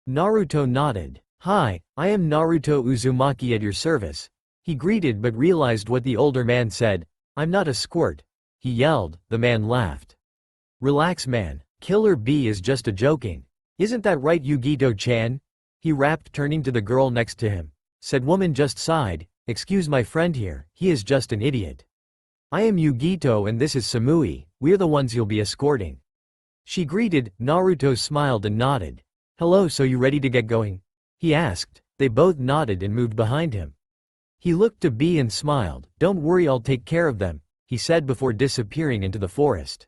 Naruto nodded. Hi, I am Naruto Uzumaki at your service. He greeted but realized what the older man said. I'm not a squirt, he yelled. The man laughed. Relax man, Killer B is just a joking. Isn't that right Yugito-chan? He rapped, turning to the girl next to him. Said woman just sighed. Excuse my friend here, he is just an idiot. I am Yugito and this is Samui, we're the ones you'll be escorting. She greeted. Naruto smiled and nodded. Hello, so you ready to get going? He asked. They both nodded and moved behind him. He looked to B and smiled. Don't worry, I'll take care of them, he said before disappearing into the forest.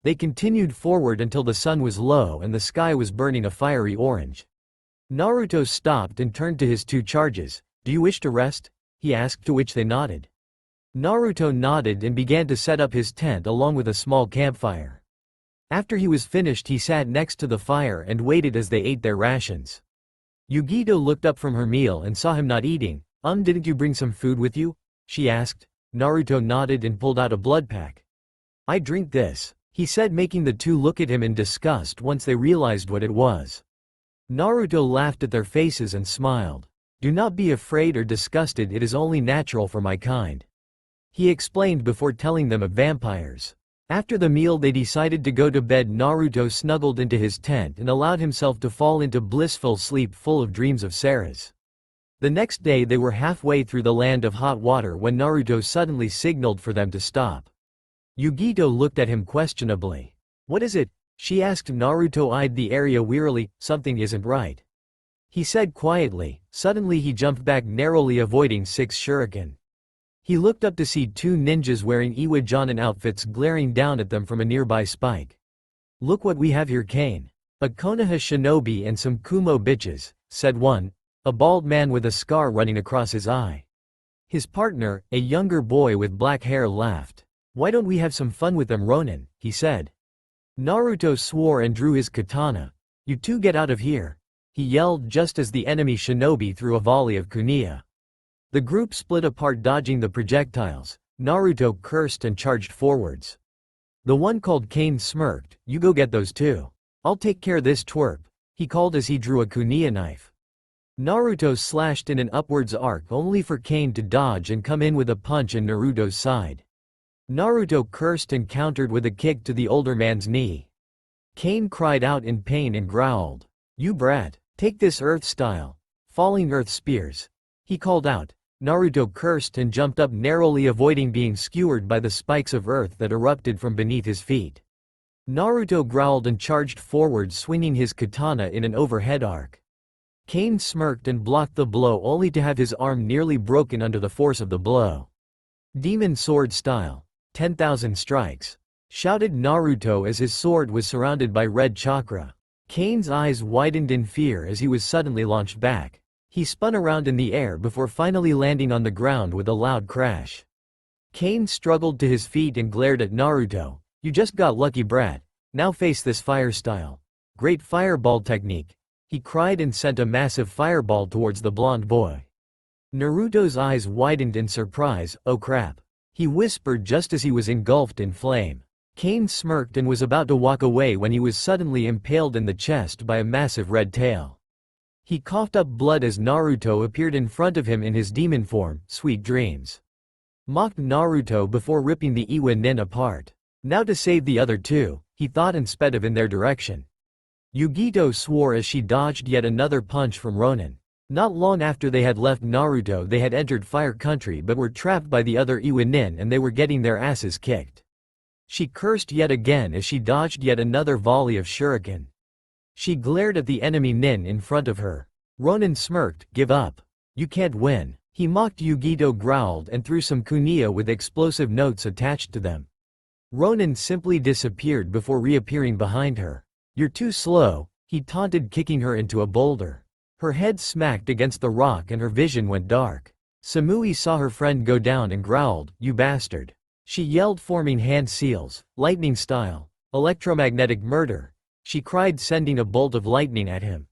They continued forward until the sun was low and the sky was burning a fiery orange. Naruto stopped and turned to his 2 charges. Do you wish to rest? He asked, to which they nodded. Naruto nodded and began to set up his tent along with a small campfire. After he was finished he sat next to the fire and waited as they ate their rations. Yugito looked up from her meal and saw him not eating. Didn't you bring some food with you? She asked. Naruto nodded and pulled out a blood pack. I drink this, he said, making the 2 look at him in disgust once they realized what it was. Naruto laughed at their faces and smiled. Do not be afraid or disgusted, it is only natural for my kind, he explained before telling them of vampires. After the meal they decided to go to bed. Naruto snuggled into his tent and allowed himself to fall into blissful sleep full of dreams of Seras. The next day they were halfway through the land of hot water when Naruto suddenly signaled for them to stop. Yugito looked at him questionably. What is it? She asked. Naruto eyed the area wearily. Something isn't right, he said quietly. Suddenly he jumped back, narrowly avoiding 6 shuriken. He looked up to see 2 ninjas wearing Iwa Jonin outfits glaring down at them from a nearby spike. Look what we have here, Kane. A Konoha shinobi and some Kumo bitches, said one, a bald man with a scar running across his eye. His partner, a younger boy with black hair, laughed. Why don't we have some fun with them, Ronin, he said. Naruto swore and drew his katana. You 2 get out of here, he yelled just as the enemy shinobi threw a volley of kunai. The group split apart, dodging the projectiles. Naruto cursed and charged forwards. The one called Kane smirked. You go get those 2. I'll take care this twerp, he called as he drew a kunai knife. Naruto slashed in an upwards arc only for Kane to dodge and come in with a punch in Naruto's side. Naruto cursed and countered with a kick to the older man's knee. Kane cried out in pain and growled. You brat, take this earth style. Falling earth spears, he called out. Naruto cursed and jumped up, narrowly avoiding being skewered by the spikes of earth that erupted from beneath his feet. Naruto growled and charged forward, swinging his katana in an overhead arc. Kane smirked and blocked the blow, only to have his arm nearly broken under the force of the blow. Demon sword style. 10,000 strikes, shouted Naruto as his sword was surrounded by red chakra. Kane's eyes widened in fear as he was suddenly launched back. He spun around in the air before finally landing on the ground with a loud crash. Kane struggled to his feet and glared at Naruto. "You just got lucky, brat. Now face this fire style. Great fireball technique," he cried and sent a massive fireball towards the blonde boy. Naruto's eyes widened in surprise. "Oh crap," he whispered just as he was engulfed in flame. Kane smirked and was about to walk away when he was suddenly impaled in the chest by a massive red tail. He coughed up blood as Naruto appeared in front of him in his demon form. "Sweet dreams," mocked Naruto before ripping the Iwa nin apart. "Now to save the other two," he thought and sped off in their direction. Yugito swore as she dodged yet another punch from Ronin. Not long after they had left Naruto, they had entered Fire Country but were trapped by the other Iwa nin and they were getting their asses kicked. She cursed yet again as she dodged yet another volley of shuriken. She glared at the enemy nin in front of her. Ronin smirked. "Give up. You can't win," he mocked. Yugito growled and threw some kunio with explosive notes attached to them. Ronin simply disappeared before reappearing behind her. "You're too slow," he taunted, kicking her into a boulder. Her head smacked against the rock and her vision went dark. Samui saw her friend go down and growled, "You bastard," she yelled, forming hand seals, lightning style. "Electromagnetic murder," she cried, sending a bolt of lightning at him.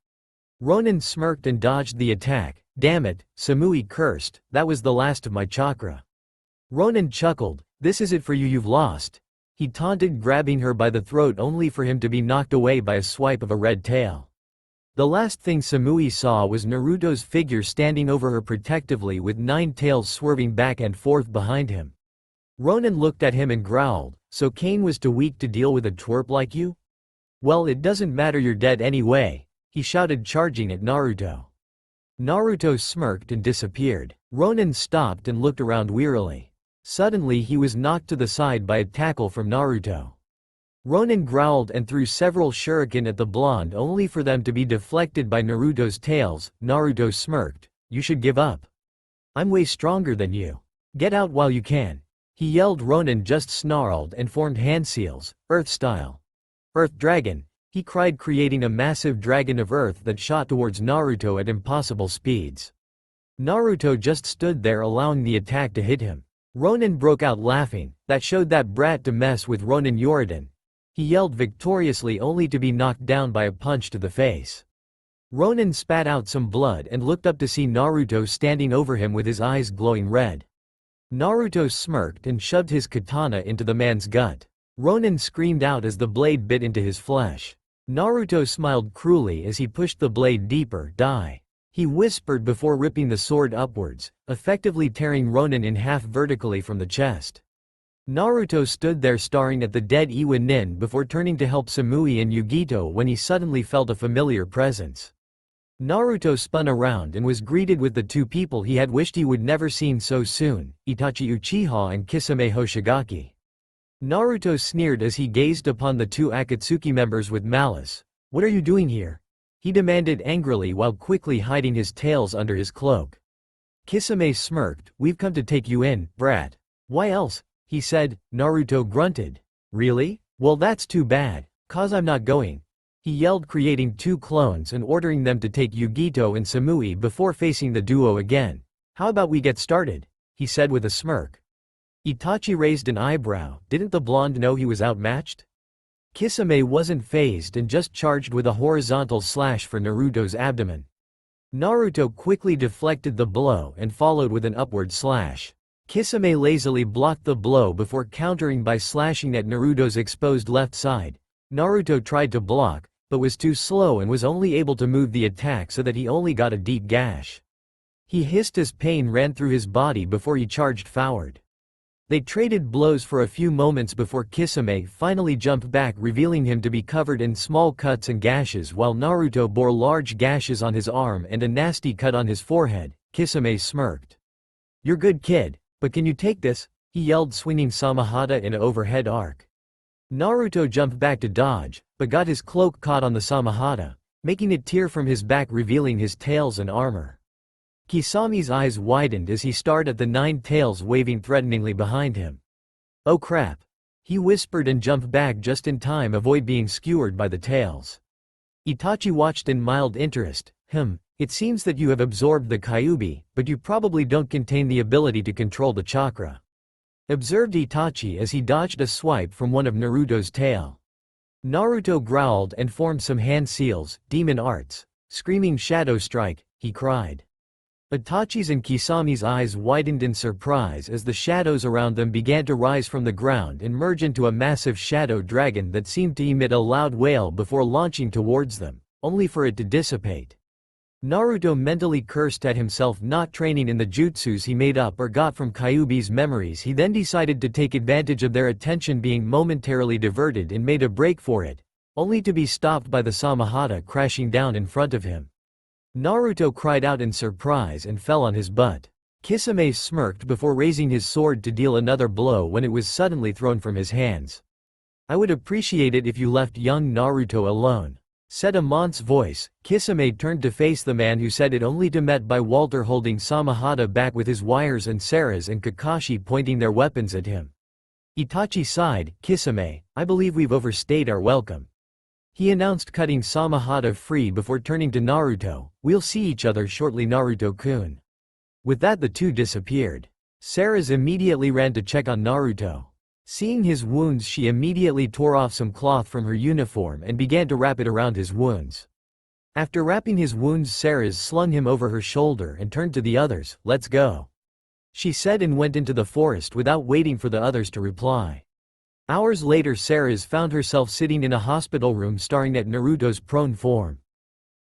Ronin smirked and dodged the attack. "Damn it," Samui cursed, "that was the last of my chakra." Ronin chuckled. "This is it for you, you've lost," he taunted, grabbing her by the throat only for him to be knocked away by a swipe of a red tail. The last thing Samui saw was Naruto's figure standing over her protectively with 9 tails swerving back and forth behind him. Ronin looked at him and growled, "So Kane was too weak to deal with a twerp like you? Well, it doesn't matter, you're dead anyway," he shouted, charging at Naruto. Naruto smirked and disappeared. Ronin stopped and looked around wearily. Suddenly he was knocked to the side by a tackle from Naruto. Ronin growled and threw several shuriken at the blonde only for them to be deflected by Naruto's tails. Naruto smirked, "You should give up. I'm way stronger than you. Get out while you can," he yelled. Ronin just snarled and formed hand seals, earth style. "Earth dragon," he cried, creating a massive dragon of earth that shot towards Naruto at impossible speeds. Naruto just stood there, allowing the attack to hit him. Ronin broke out laughing. "That showed that brat to mess with Ronin Yorodon," he yelled victoriously only to be knocked down by a punch to the face. Ronin spat out some blood and looked up to see Naruto standing over him with his eyes glowing red. Naruto smirked and shoved his katana into the man's gut. Ronin screamed out as the blade bit into his flesh. Naruto smiled cruelly as he pushed the blade deeper. "Die," he whispered before ripping the sword upwards, effectively tearing Ronin in half vertically from the chest. Naruto stood there staring at the dead Iwa nin before turning to help Samui and Yugito when he suddenly felt a familiar presence. Naruto spun around and was greeted with the two people he had wished he would never seen so soon, Itachi Uchiha and Kisame Hoshigaki. Naruto sneered as he gazed upon the two Akatsuki members with malice. "What are you doing here?" he demanded angrily while quickly hiding his tails under his cloak. Kisame smirked. "We've come to take you in, brat." "Why else?" he said. Naruto grunted. "Really? Well, that's too bad, 'cause I'm not going," he yelled, creating 2 clones and ordering them to take Yugito and Samui before facing the duo again. "How about we get started?" he said with a smirk. Itachi raised an eyebrow. Didn't the blonde know he was outmatched? Kisame wasn't fazed and just charged with a horizontal slash for Naruto's abdomen. Naruto quickly deflected the blow and followed with an upward slash. Kisame lazily blocked the blow before countering by slashing at Naruto's exposed left side. Naruto tried to block, but was too slow and was only able to move the attack so that he only got a deep gash. He hissed as pain ran through his body before he charged forward. They traded blows for a few moments before Kisame finally jumped back, revealing him to be covered in small cuts and gashes while Naruto bore large gashes on his arm and a nasty cut on his forehead. Kisame smirked. "You're good, kid, but can you take this?" he yelled, swinging Samahata in an overhead arc. Naruto jumped back to dodge, but got his cloak caught on the Samahata, making it tear from his back, revealing his tails and armor. Kisami's eyes widened as he stared at the 9 tails waving threateningly behind him. "Oh crap," he whispered and jumped back just in time to avoid being skewered by the tails. Itachi watched in mild interest. It seems that you have absorbed the Kyuubi, but you probably don't contain the ability to control the chakra," observed Itachi as he dodged a swipe from one of Naruto's tail. Naruto growled and formed some hand seals, demon arts. "Screaming shadow strike," he cried. Itachi's and Kisami's eyes widened in surprise as the shadows around them began to rise from the ground and merge into a massive shadow dragon that seemed to emit a loud wail before launching towards them, only for it to dissipate. Naruto mentally cursed at himself not training in the jutsus he made up or got from Kyuubi's memories. He then decided to take advantage of their attention being momentarily diverted and made a break for it, only to be stopped by the Samahata crashing down in front of him. Naruto cried out in surprise and fell on his butt. Kisame smirked before raising his sword to deal another blow when it was suddenly thrown from his hands. "I would appreciate it if you left young Naruto alone," said a month's voice. Kisame turned to face the man who said it only to met by Walter holding Samahata back with his wires and Seras and Kakashi pointing their weapons at him. Itachi sighed. "Kisame, I believe we've overstayed our welcome," he announced, cutting Samahata free before turning to Naruto. "We'll see each other shortly, Naruto-kun." With that the two disappeared. Seras immediately ran to check on Naruto. Seeing his wounds, she immediately tore off some cloth from her uniform and began to wrap it around his wounds. After wrapping his wounds, Seras slung him over her shoulder and turned to the others. "Let's go," she said, and went into the forest without waiting for the others to reply. Hours later, Seras found herself sitting in a hospital room staring at Naruto's prone form.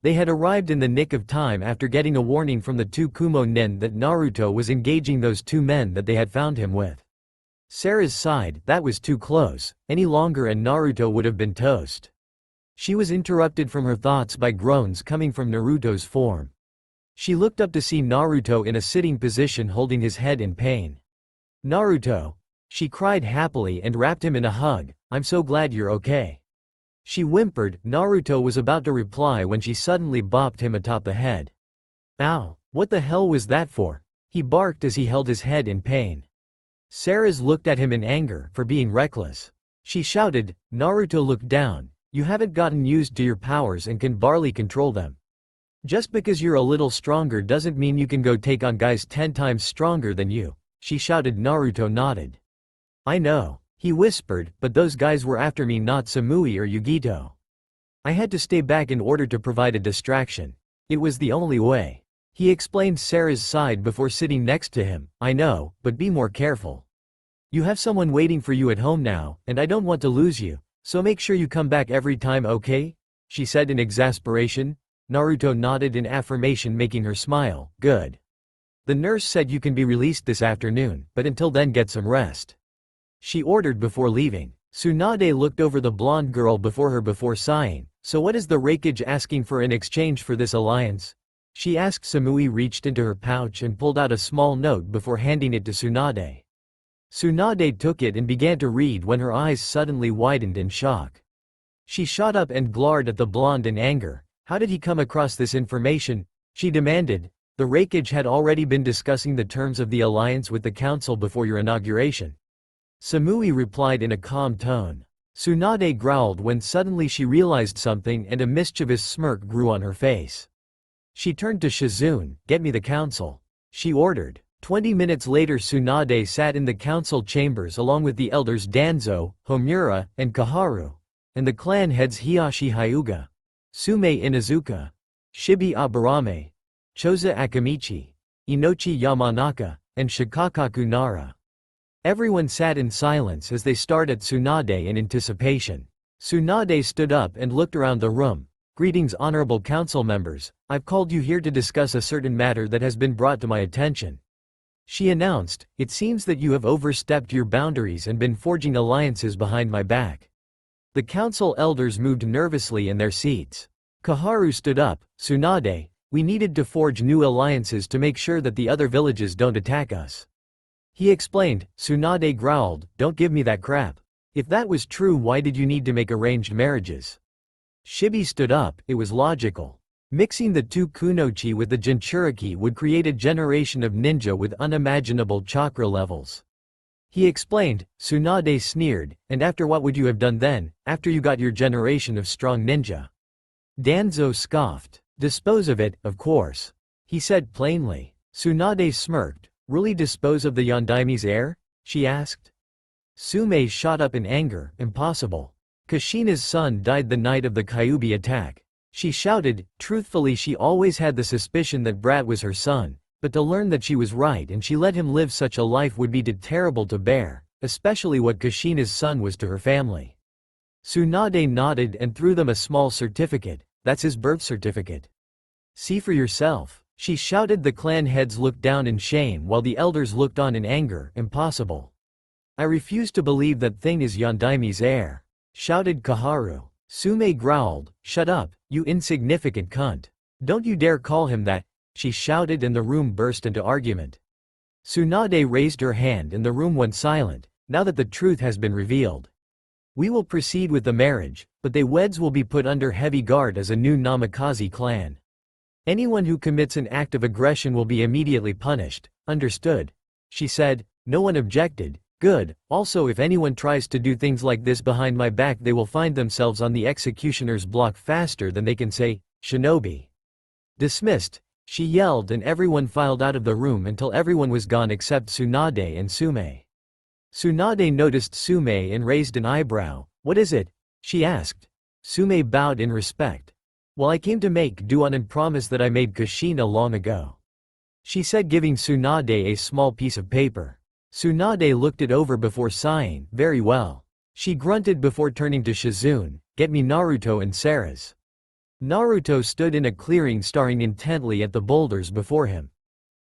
They had arrived in the nick of time after getting a warning from the 2 Kumo nen that Naruto was engaging those 2 men that they had found him with. Seras sighed. That was too close. Any longer and Naruto would have been toast. She was interrupted from her thoughts by groans coming from Naruto's form. She looked up to see Naruto in a sitting position holding his head in pain. "Naruto," she cried happily and wrapped him in a hug. "I'm so glad you're okay," she whimpered. Naruto was about to reply when she suddenly bopped him atop the head. "Ow, what the hell was that for?" he barked as he held his head in pain. Seras looked at him in anger for being reckless. She shouted. Naruto looked down. "You haven't gotten used to your powers and can barely control them. Just because you're a little stronger doesn't mean you can go take on guys 10 times stronger than you," she shouted. Naruto nodded. "I know," he whispered, "but those guys were after me, not Samui or Yugito. I had to stay back in order to provide a distraction. It was the only way," he explained. Seras sighed before sitting next to him. "I know, but be more careful. You have someone waiting for you at home now, and I don't want to lose you, so make sure you come back every time, okay?" she said in exasperation. Naruto nodded in affirmation, making her smile. "Good. The nurse said you can be released this afternoon, but until then get some rest," she ordered before leaving. Tsunade looked over the blonde girl before her before sighing. "So what is the Raikage asking for in exchange for this alliance?" she asked. Samui reached into her pouch and pulled out a small note before handing it to Tsunade. Tsunade took it and began to read when her eyes suddenly widened in shock. She shot up and glared at the blonde in anger. "How did he come across this information?" she demanded. "The Raikage had already been discussing the terms of the alliance with the council before your inauguration," Samui replied in a calm tone. Tsunade growled when suddenly she realized something and a mischievous smirk grew on her face. She turned to Shizune. "Get me the council," she ordered. 20 minutes later, Tsunade sat in the council chambers along with the elders Danzo, Homura, and Kaharu, and the clan heads Hiyashi Hyuga, Sume Inuzuka, Shibi Aburame, Choza Akamichi, Inochi Yamanaka, and Shikakaku Nara. Everyone sat in silence as they stared at Tsunade in anticipation. Tsunade stood up and looked around the room. "Greetings, honorable council members. I've called you here to discuss a certain matter that has been brought to my attention," she announced. "It seems that you have overstepped your boundaries and been forging alliances behind my back." The council elders moved nervously in their seats. Kaharu stood up. "Tsunade, we needed to forge new alliances to make sure that the other villages don't attack us," he explained. Tsunade growled. "Don't give me that crap. If that was true, why did you need to make arranged marriages? Shibi stood up, it was logical. Mixing the two kunoichi with the Jinchuriki would create a generation of ninja with unimaginable chakra levels. He explained. Tsunade sneered, and after what would you have done then, after you got your generation of strong ninja? Danzo scoffed. Dispose of it, of course. He said plainly. Tsunade smirked. Really dispose of the Yondaime's heir? She asked. Sume shot up in anger. Impossible. Kushina's son died the night of the Kyuubi attack. She shouted. Truthfully, she always had the suspicion that Brat was her son, but to learn that she was right and she let him live such a life would be terrible to bear, especially what Kushina's son was to her family. Tsunade nodded and threw them a small certificate. That's his birth certificate. See for yourself. She shouted. The clan heads looked down in shame while the elders looked on in anger. Impossible. I refuse to believe that thing is Yondaime's heir, shouted Kaharu. Sume growled. Shut up, you insignificant cunt. Don't you dare call him that, she shouted, and the room burst into argument. Tsunade raised her hand and the room went silent. Now that the truth has been revealed, we will proceed with the marriage, but they weds will be put under heavy guard as a new Namikaze clan. Anyone who commits an act of aggression will be immediately punished. Understood? She said. No one objected. Good. Also, if anyone tries to do things like this behind my back, they will find themselves on the executioner's block faster than they can say, shinobi. Dismissed, she yelled, and everyone filed out of the room until everyone was gone except Tsunade and Sume. Tsunade noticed Sume and raised an eyebrow. What is it? She asked. Sume bowed in respect. Well, I came to make do on and promise that I made Kushina long ago, she said, giving Tsunade a small piece of paper. Tsunade looked it over before sighing. Very well. She grunted before turning to Shizune. Get me Naruto and Seras. Naruto stood in a clearing staring intently at the boulders before him.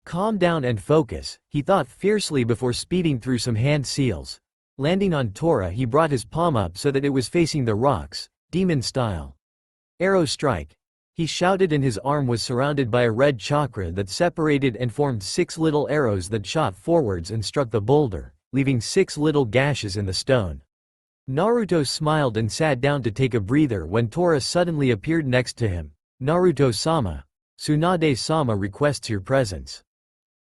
Calm down and focus, he thought fiercely before speeding through some hand seals. Landing on Tora, he brought his palm up so that it was facing the rocks, demon style. Arrow strike, he shouted, and his arm was surrounded by a red chakra that separated and formed 6 little arrows that shot forwards and struck the boulder, leaving 6 little gashes in the stone. Naruto smiled and sat down to take a breather when Tora suddenly appeared next to him. Naruto-sama. Tsunade-sama requests your presence,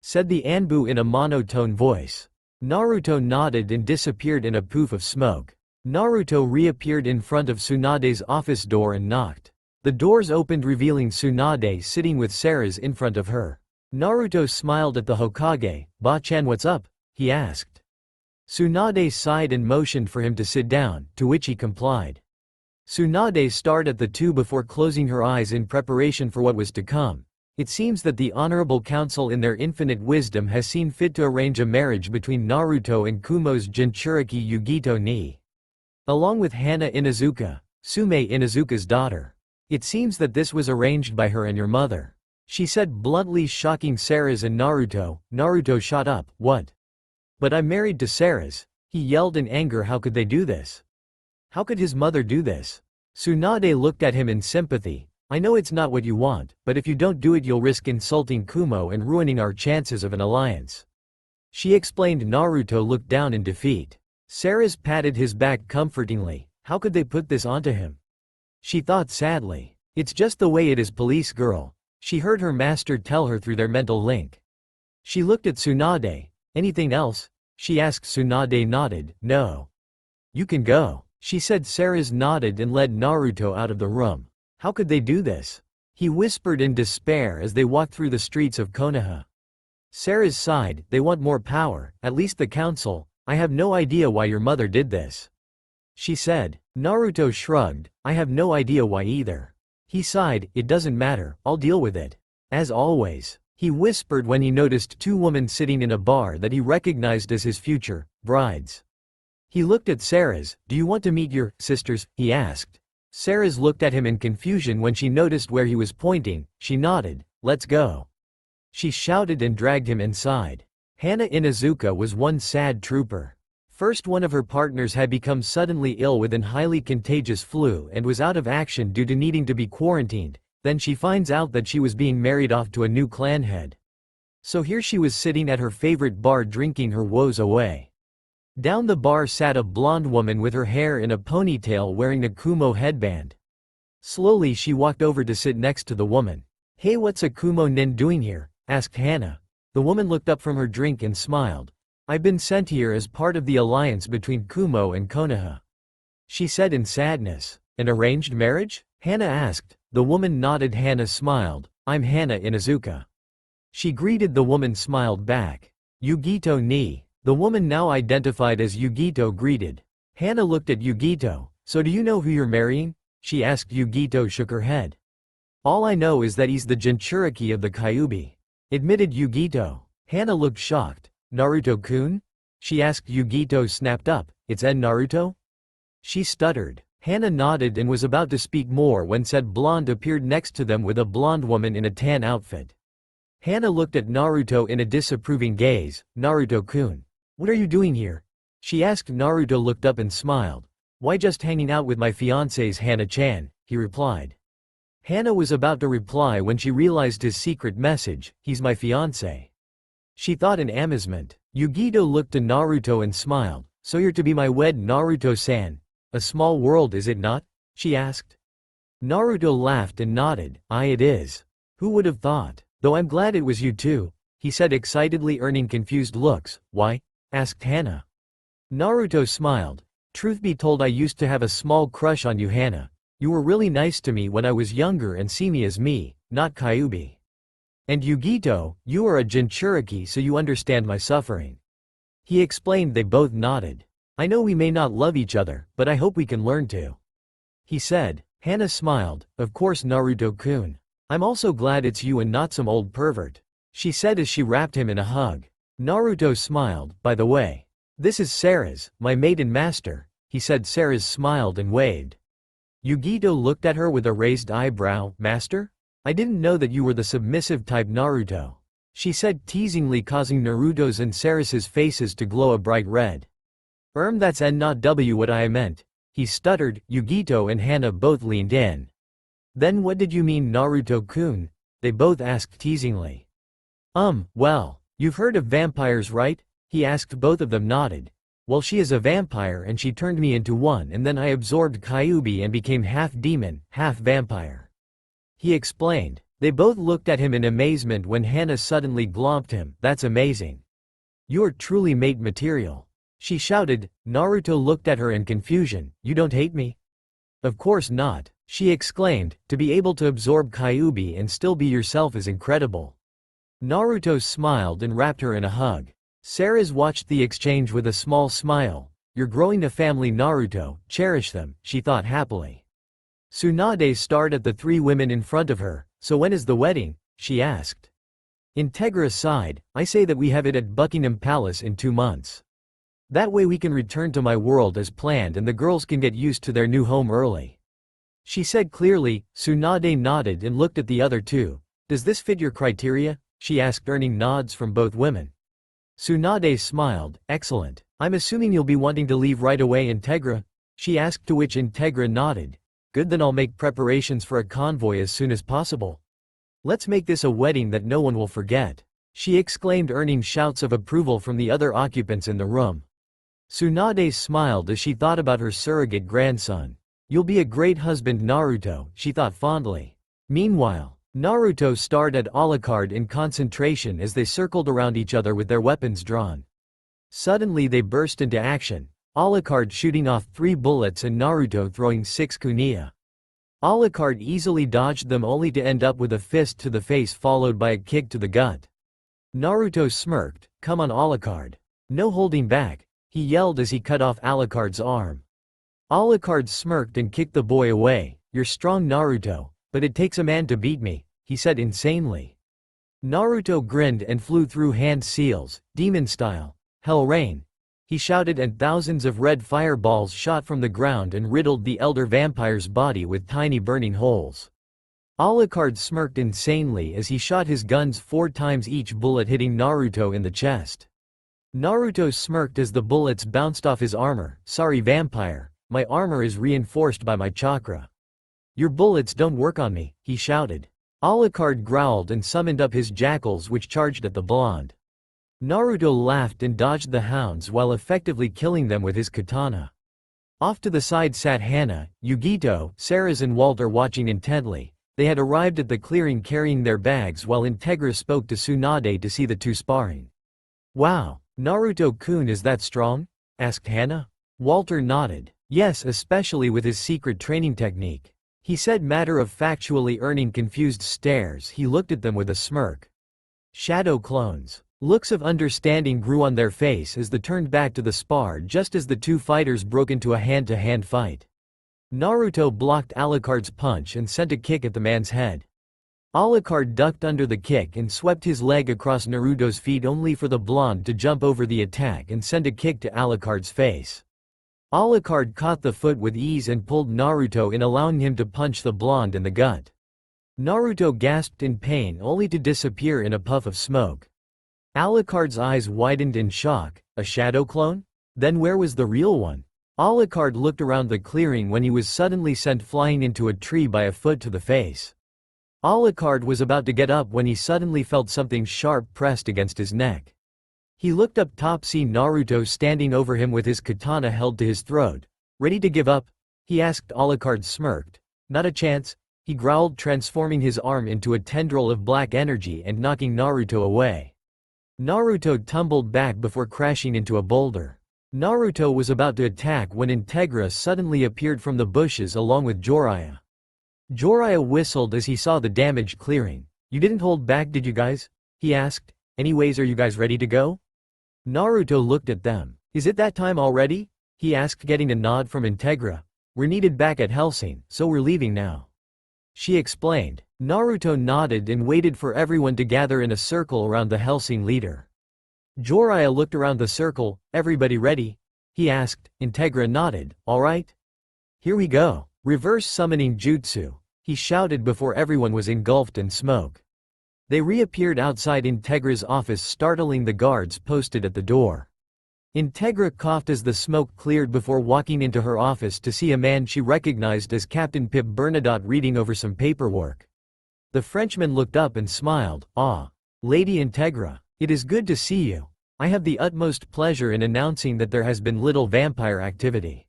said the Anbu in a monotone voice. Naruto nodded and disappeared in a poof of smoke. Naruto reappeared in front of Tsunade's office door and knocked. The doors opened, revealing Tsunade sitting with Seras in front of her. Naruto smiled at the Hokage. Ba-chan, what's up? He asked. Tsunade sighed and motioned for him to sit down, to which he complied. Tsunade stared at the two before closing her eyes in preparation for what was to come. It seems that the Honorable Council in their infinite wisdom has seen fit to arrange a marriage between Naruto and Kumo's Jinchuriki Yugito ni, along with Hana Inuzuka, Sume Inuzuka's daughter. It seems that this was arranged by her and your mother, she said bluntly, shocking Seras and Naruto. Naruto shot up. What? But I'm married to Seras, he yelled in anger. How could they do this? How could his mother do this? Tsunade looked at him in sympathy. I know it's not what you want, but if you don't do it you'll risk insulting Kumo and ruining our chances of an alliance, she explained. Naruto looked down in defeat. Seras patted his back comfortingly. How could they put this onto him? She thought sadly. It's just the way it is, police girl, she heard her master tell her through their mental link. She looked at Tsunade. Anything else? She asked. Tsunade nodded. No. You can go, she said. Seras nodded and led Naruto out of the room. How could they do this? He whispered in despair as they walked through the streets of Konoha. Seras sighed. They want more power, at least the council. I have no idea why your mother did this, she said. Naruto shrugged. I have no idea why either. He sighed. It doesn't matter, I'll deal with it. As always, he whispered when he noticed 2 women sitting in a bar that he recognized as his future brides. He looked at Seras. Do you want to meet your sisters? He asked. Seras looked at him in confusion when she noticed where he was pointing. She nodded. Let's go, she shouted and dragged him inside. Hana Inuzuka was one sad trooper. First, one of her partners had become suddenly ill with an highly contagious flu and was out of action due to needing to be quarantined. Then she finds out that she was being married off to a new clan head. So here she was sitting at her favorite bar drinking her woes away. Down the bar sat a blonde woman with her hair in a ponytail wearing a Kumo headband. Slowly she walked over to sit next to the woman. "Hey, what's a Kumo nin doing here?" asked Hana. The woman looked up from her drink and smiled. "I've been sent here as part of the alliance between Kumo and Konoha," she said in sadness. "An arranged marriage?" Hana asked. The woman nodded. Hana smiled. "I'm Hana Inuzuka." She greeted. The woman smiled back. "Yugito ni." The woman, now identified as Yugito, greeted. Hana looked at Yugito. "So do you know who you're marrying?" she asked. Yugito shook her head. "All I know is that he's the Jinchuriki of the Kyuubi," admitted Yugito. Hana looked shocked. "Naruto-kun?" she asked. Yugito snapped up. "It's Naruto?" she stuttered. Hana nodded and was about to speak more when said blonde appeared next to them with a blonde woman in a tan outfit. Hana looked at Naruto in a disapproving gaze. "Naruto-kun, what are you doing here?" she asked. Naruto looked up and smiled. "Why, just hanging out with my fiancés, Hana-chan," he replied. Hana was about to reply when she realized his secret message. "He's my fiancé," she thought in amazement. Yugito looked to Naruto and smiled. "So you're to be my wed Naruto-san? A small world, is it not?" she asked. Naruto laughed and nodded. "It is. Who would have thought? Though I'm glad it was you too," he said excitedly, earning confused looks. "Why?" asked Hana. Naruto smiled. "Truth be told, I used to have a small crush on you, Hana. You were really nice to me when I was younger and see me as me, not Kyuubi. And Yugito, you are a Jinchuriki, so you understand my suffering," he explained. They both nodded. "I know we may not love each other, but I hope we can learn to," he said. Hana smiled. "Of course, Naruto-kun. I'm also glad it's you and not some old pervert," she said as she wrapped him in a hug. Naruto smiled. "By the way, this is Seras, my maiden master," he said. Seras smiled and waved. Yugito looked at her with a raised eyebrow. "Master? I didn't know that you were the submissive type, Naruto," she said teasingly, causing Naruto's and Seras's faces to glow a bright red. That's not what I meant," he stuttered. Yugito and Hana both leaned in. "Then what did you mean, Naruto-kun?" they both asked teasingly. Well, you've heard of vampires, right?" he asked. Both of them nodded. "Well, she is a vampire and she turned me into one, and then I absorbed Kyuubi and became half demon, half vampire," he explained. They both looked at him in amazement when Hana suddenly glomped him. "That's amazing. You're truly mate material," she shouted. Naruto looked at her in confusion. "You don't hate me?" "Of course not," she exclaimed. "To be able to absorb Kyuubi and still be yourself is incredible." Naruto smiled and wrapped her in a hug. Seras watched the exchange with a small smile. "You're growing a family, Naruto, cherish them," she thought happily. Tsunade stared at the three women in front of her. "So when is the wedding?" she asked. Integra sighed. "I say that we have it at Buckingham Palace in 2 months. That way we can return to my world as planned and the girls can get used to their new home early," she said clearly. Tsunade nodded and looked at the other two. "Does this fit your criteria?" she asked, earning nods from both women. Tsunade smiled. "Excellent. I'm assuming you'll be wanting to leave right away, Integra?" she asked, to which Integra nodded. "Good, then I'll make preparations for a convoy as soon as possible. Let's make this a wedding that no one will forget," she exclaimed, earning shouts of approval from the other occupants in the room. Tsunade smiled as she thought about her surrogate grandson. "You'll be a great husband, Naruto," she thought fondly. Meanwhile, Naruto stared at Alucard in concentration as they circled around each other with their weapons drawn. Suddenly they burst into action, Alucard shooting off 3 bullets and Naruto throwing 6 kunai. Alucard easily dodged them, only to end up with a fist to the face followed by a kick to the gut. Naruto smirked. "Come on, Alucard. No holding back," he yelled as he cut off Alucard's arm. Alucard smirked and kicked the boy away. "You're strong, Naruto, but it takes a man to beat me," he said insanely. Naruto grinned and flew through hand seals, demon style. "Hell rain," he shouted, and thousands of red fireballs shot from the ground and riddled the elder vampire's body with tiny burning holes. Alucard smirked insanely as he shot his guns 4 times, each bullet hitting Naruto in the chest. Naruto smirked as the bullets bounced off his armor. "Sorry, vampire, my armor is reinforced by my chakra. Your bullets don't work on me," he shouted. Alucard growled and summoned up his jackals, which charged at the blonde. Naruto laughed and dodged the hounds while effectively killing them with his katana. Off to the side sat Hana, Yugito, Seras and Walter watching intently. They had arrived at the clearing carrying their bags while Integra spoke to Tsunade to see the two sparring. "Wow, Naruto-kun is that strong?" asked Hana. Walter nodded. "Yes, especially with his secret training technique," he said, matter-of-factually, earning confused stares. He looked at them with a smirk. Shadow clones. Looks of understanding grew on their face as they turned back to the spar just as the two fighters broke into a hand-to-hand fight. Naruto blocked Alucard's punch and sent a kick at the man's head. Alucard ducked under the kick and swept his leg across Naruto's feet only for the blonde to jump over the attack and send a kick to Alucard's face. Alucard caught the foot with ease and pulled Naruto in, allowing him to punch the blonde in the gut. Naruto gasped in pain only to disappear in a puff of smoke. Alucard's eyes widened in shock. A shadow clone? Then where was the real one? Alucard looked around the clearing when he was suddenly sent flying into a tree by a foot to the face. Alucard was about to get up when he suddenly felt something sharp pressed against his neck. He looked up top, seeing Naruto standing over him with his katana held to his throat. "Ready to give up?" he asked. Alucard smirked. "Not a chance," he growled, transforming his arm into a tendril of black energy and knocking Naruto away. Naruto tumbled back before crashing into a boulder. Naruto was about to attack when Integra suddenly appeared from the bushes along with Jiraiya. Jiraiya whistled as he saw the damaged clearing. "You didn't hold back, did you guys?" he asked. "Anyways, are you guys ready to go?" Naruto looked at them. "Is it that time already?" he asked, getting a nod from Integra. "We're needed back at Hellsing, so we're leaving now," she explained. Naruto nodded and waited for everyone to gather in a circle around the Hellsing leader. Jiraiya looked around the circle. "Everybody ready?" he asked. Integra nodded. "All right. Here we go." Reverse summoning jutsu, he shouted before everyone was engulfed in smoke. They reappeared outside Integra's office, startling the guards posted at the door. Integra coughed as the smoke cleared before walking into her office to see a man she recognized as Captain Pip Bernadotte reading over some paperwork. The Frenchman looked up and smiled. "Ah, Lady Integra, it is good to see you. I have the utmost pleasure in announcing that there has been little vampire activity,"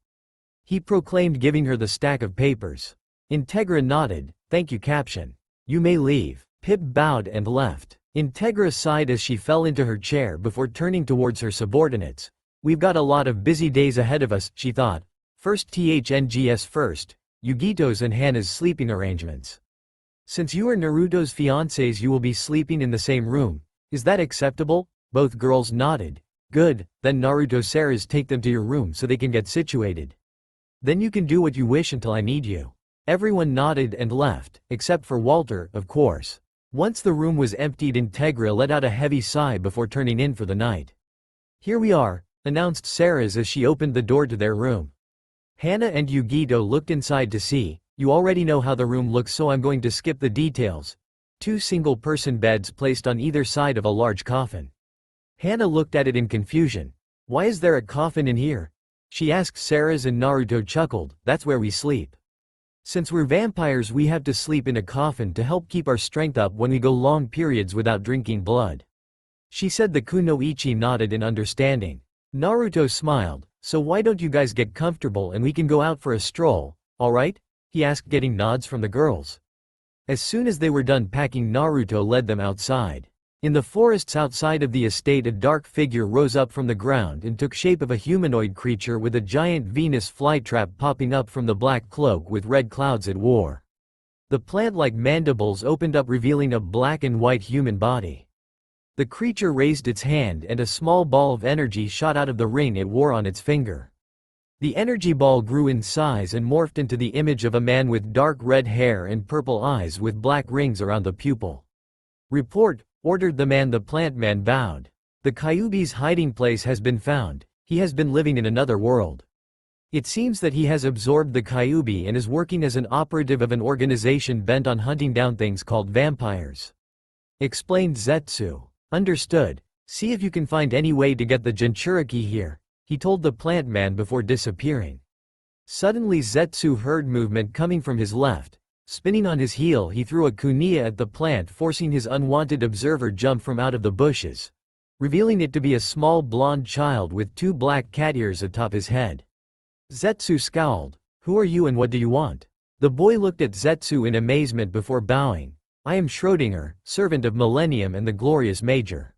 he proclaimed, giving her the stack of papers. Integra nodded. "Thank you, Captain. You may leave." Pip bowed and left. Integra sighed as she fell into her chair before turning towards her subordinates. "We've got a lot of busy days ahead of us," she thought. "First THNGS first, Yugito's and Hana's sleeping arrangements. Since you are Naruto's fiancés, you will be sleeping in the same room. Is that acceptable?" Both girls nodded. "Good, then Naruto, Seras, take them to your room so they can get situated. Then you can do what you wish until I need you." Everyone nodded and left, except for Walter, of course. Once the room was emptied, Integra let out a heavy sigh before turning in for the night. "Here we are," announced Seras as she opened the door to their room. Hana and Yugito looked inside to see. "You already know how the room looks, so I'm going to skip the details." Two single-person beds placed on either side of a large coffin. Hana looked at it in confusion. "Why is there a coffin in here?" she asked. Seras and Naruto chuckled. "That's where we sleep. Since we're vampires, we have to sleep in a coffin to help keep our strength up when we go long periods without drinking blood," she said. The kunoichi nodded in understanding. Naruto smiled. "So why don't you guys get comfortable and we can go out for a stroll, alright?" he asked, getting nods from the girls. As soon as they were done packing, Naruto led them outside. In the forests outside of the estate, a dark figure rose up from the ground and took shape of a humanoid creature with a giant Venus flytrap popping up from the black cloak with red clouds it wore. The plant-like mandibles opened up, revealing a black and white human body. The creature raised its hand and a small ball of energy shot out of the ring it wore on its finger. The energy ball grew in size and morphed into the image of a man with dark red hair and purple eyes with black rings around the pupil. "Report," ordered the man. The plant man bowed. "The Kyuubi's hiding place has been found. He has been living in another world. It seems that he has absorbed the Kyuubi and is working as an operative of an organization bent on hunting down things called vampires," explained Zetsu. "Understood. See if you can find any way to get the Jinchuriki here," he told the plant man before disappearing. Suddenly Zetsu heard movement coming from his left. Spinning on his heel, he threw a kunai at the plant, forcing his unwanted observer jump from out of the bushes. revealing it to be a small blonde child with 2 black cat ears atop his head. Zetsu scowled. "Who are you and what do you want?" The boy looked at Zetsu in amazement before bowing. "I am Schrödinger, servant of Millennium and the glorious Major.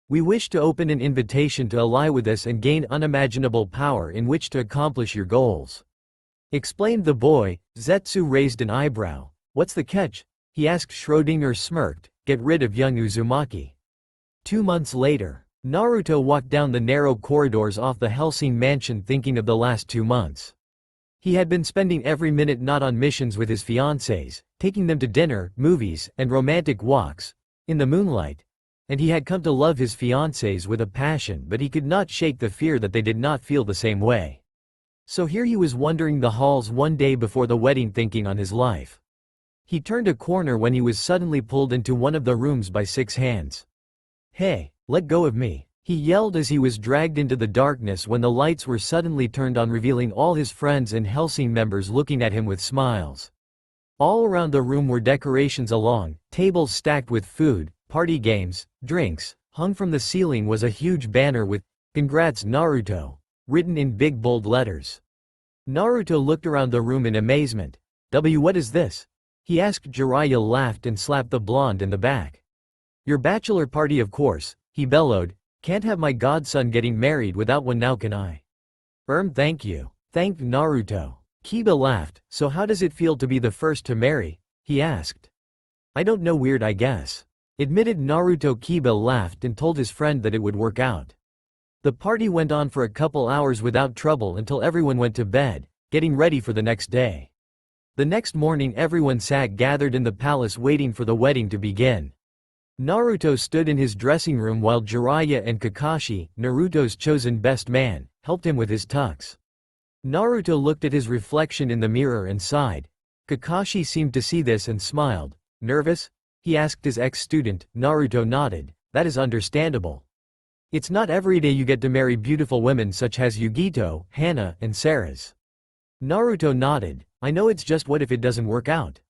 We wish to open an invitation to ally with us and gain unimaginable power in which to accomplish your goals," explained the boy. Zetsu raised an eyebrow. "What's the catch?" he asked. Schrödinger smirked. "Get rid of young Uzumaki." 2 months later, Naruto walked down the narrow corridors off the Hellsing mansion thinking of the last 2 months. He had been spending every minute not on missions with his fiancées, taking them to dinner, movies, and romantic walks, in the moonlight, and he had come to love his fiancées with a passion, but he could not shake the fear that they did not feel the same way. So here he was wandering the halls one day before the wedding thinking on his life. He turned a corner when he was suddenly pulled into one of the rooms by 6 hands. "Hey, let go of me," he yelled as he was dragged into the darkness when the lights were suddenly turned on, revealing all his friends and Hellsing members looking at him with smiles. All around the room were decorations along, tables stacked with food, party games, drinks. Hung from the ceiling was a huge banner with "Congrats Naruto" written in big bold letters. Naruto looked around the room in amazement. What is this?" he asked. Jiraiya laughed and slapped the blonde in the back. "Your bachelor party, of course," he bellowed. "Can't have my godson getting married without one now, can I?" Thank you," thanked Naruto. Kiba laughed. "So how does it feel to be the first to marry?" he asked. "I don't know, weird I guess," admitted Naruto. Kiba laughed and told his friend that it would work out. The party went on for a couple hours without trouble until everyone went to bed, getting ready for the next day. The next morning everyone sat gathered in the palace waiting for the wedding to begin. Naruto stood in his dressing room while Jiraiya and Kakashi, Naruto's chosen best man, helped him with his tux. Naruto looked at his reflection in the mirror and sighed. Kakashi seemed to see this and smiled. "Nervous?" he asked his ex-student. Naruto nodded. "That is understandable. It's not every day you get to marry beautiful women such as Yugito, Hana, and Seras." Naruto nodded. "I know, it's just what if it doesn't work out?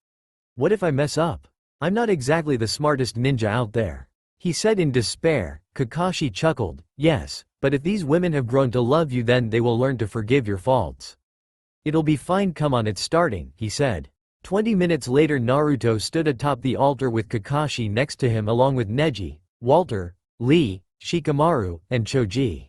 What if I mess up? I'm not exactly the smartest ninja out there," he said in despair. Kakashi chuckled. "Yes, but if these women have grown to love you, then they will learn to forgive your faults. It'll be fine, come on, it's starting," he said. 20 minutes later Naruto stood atop the altar with Kakashi next to him along with Neji, Walter, Lee, Shikamaru, and Choji.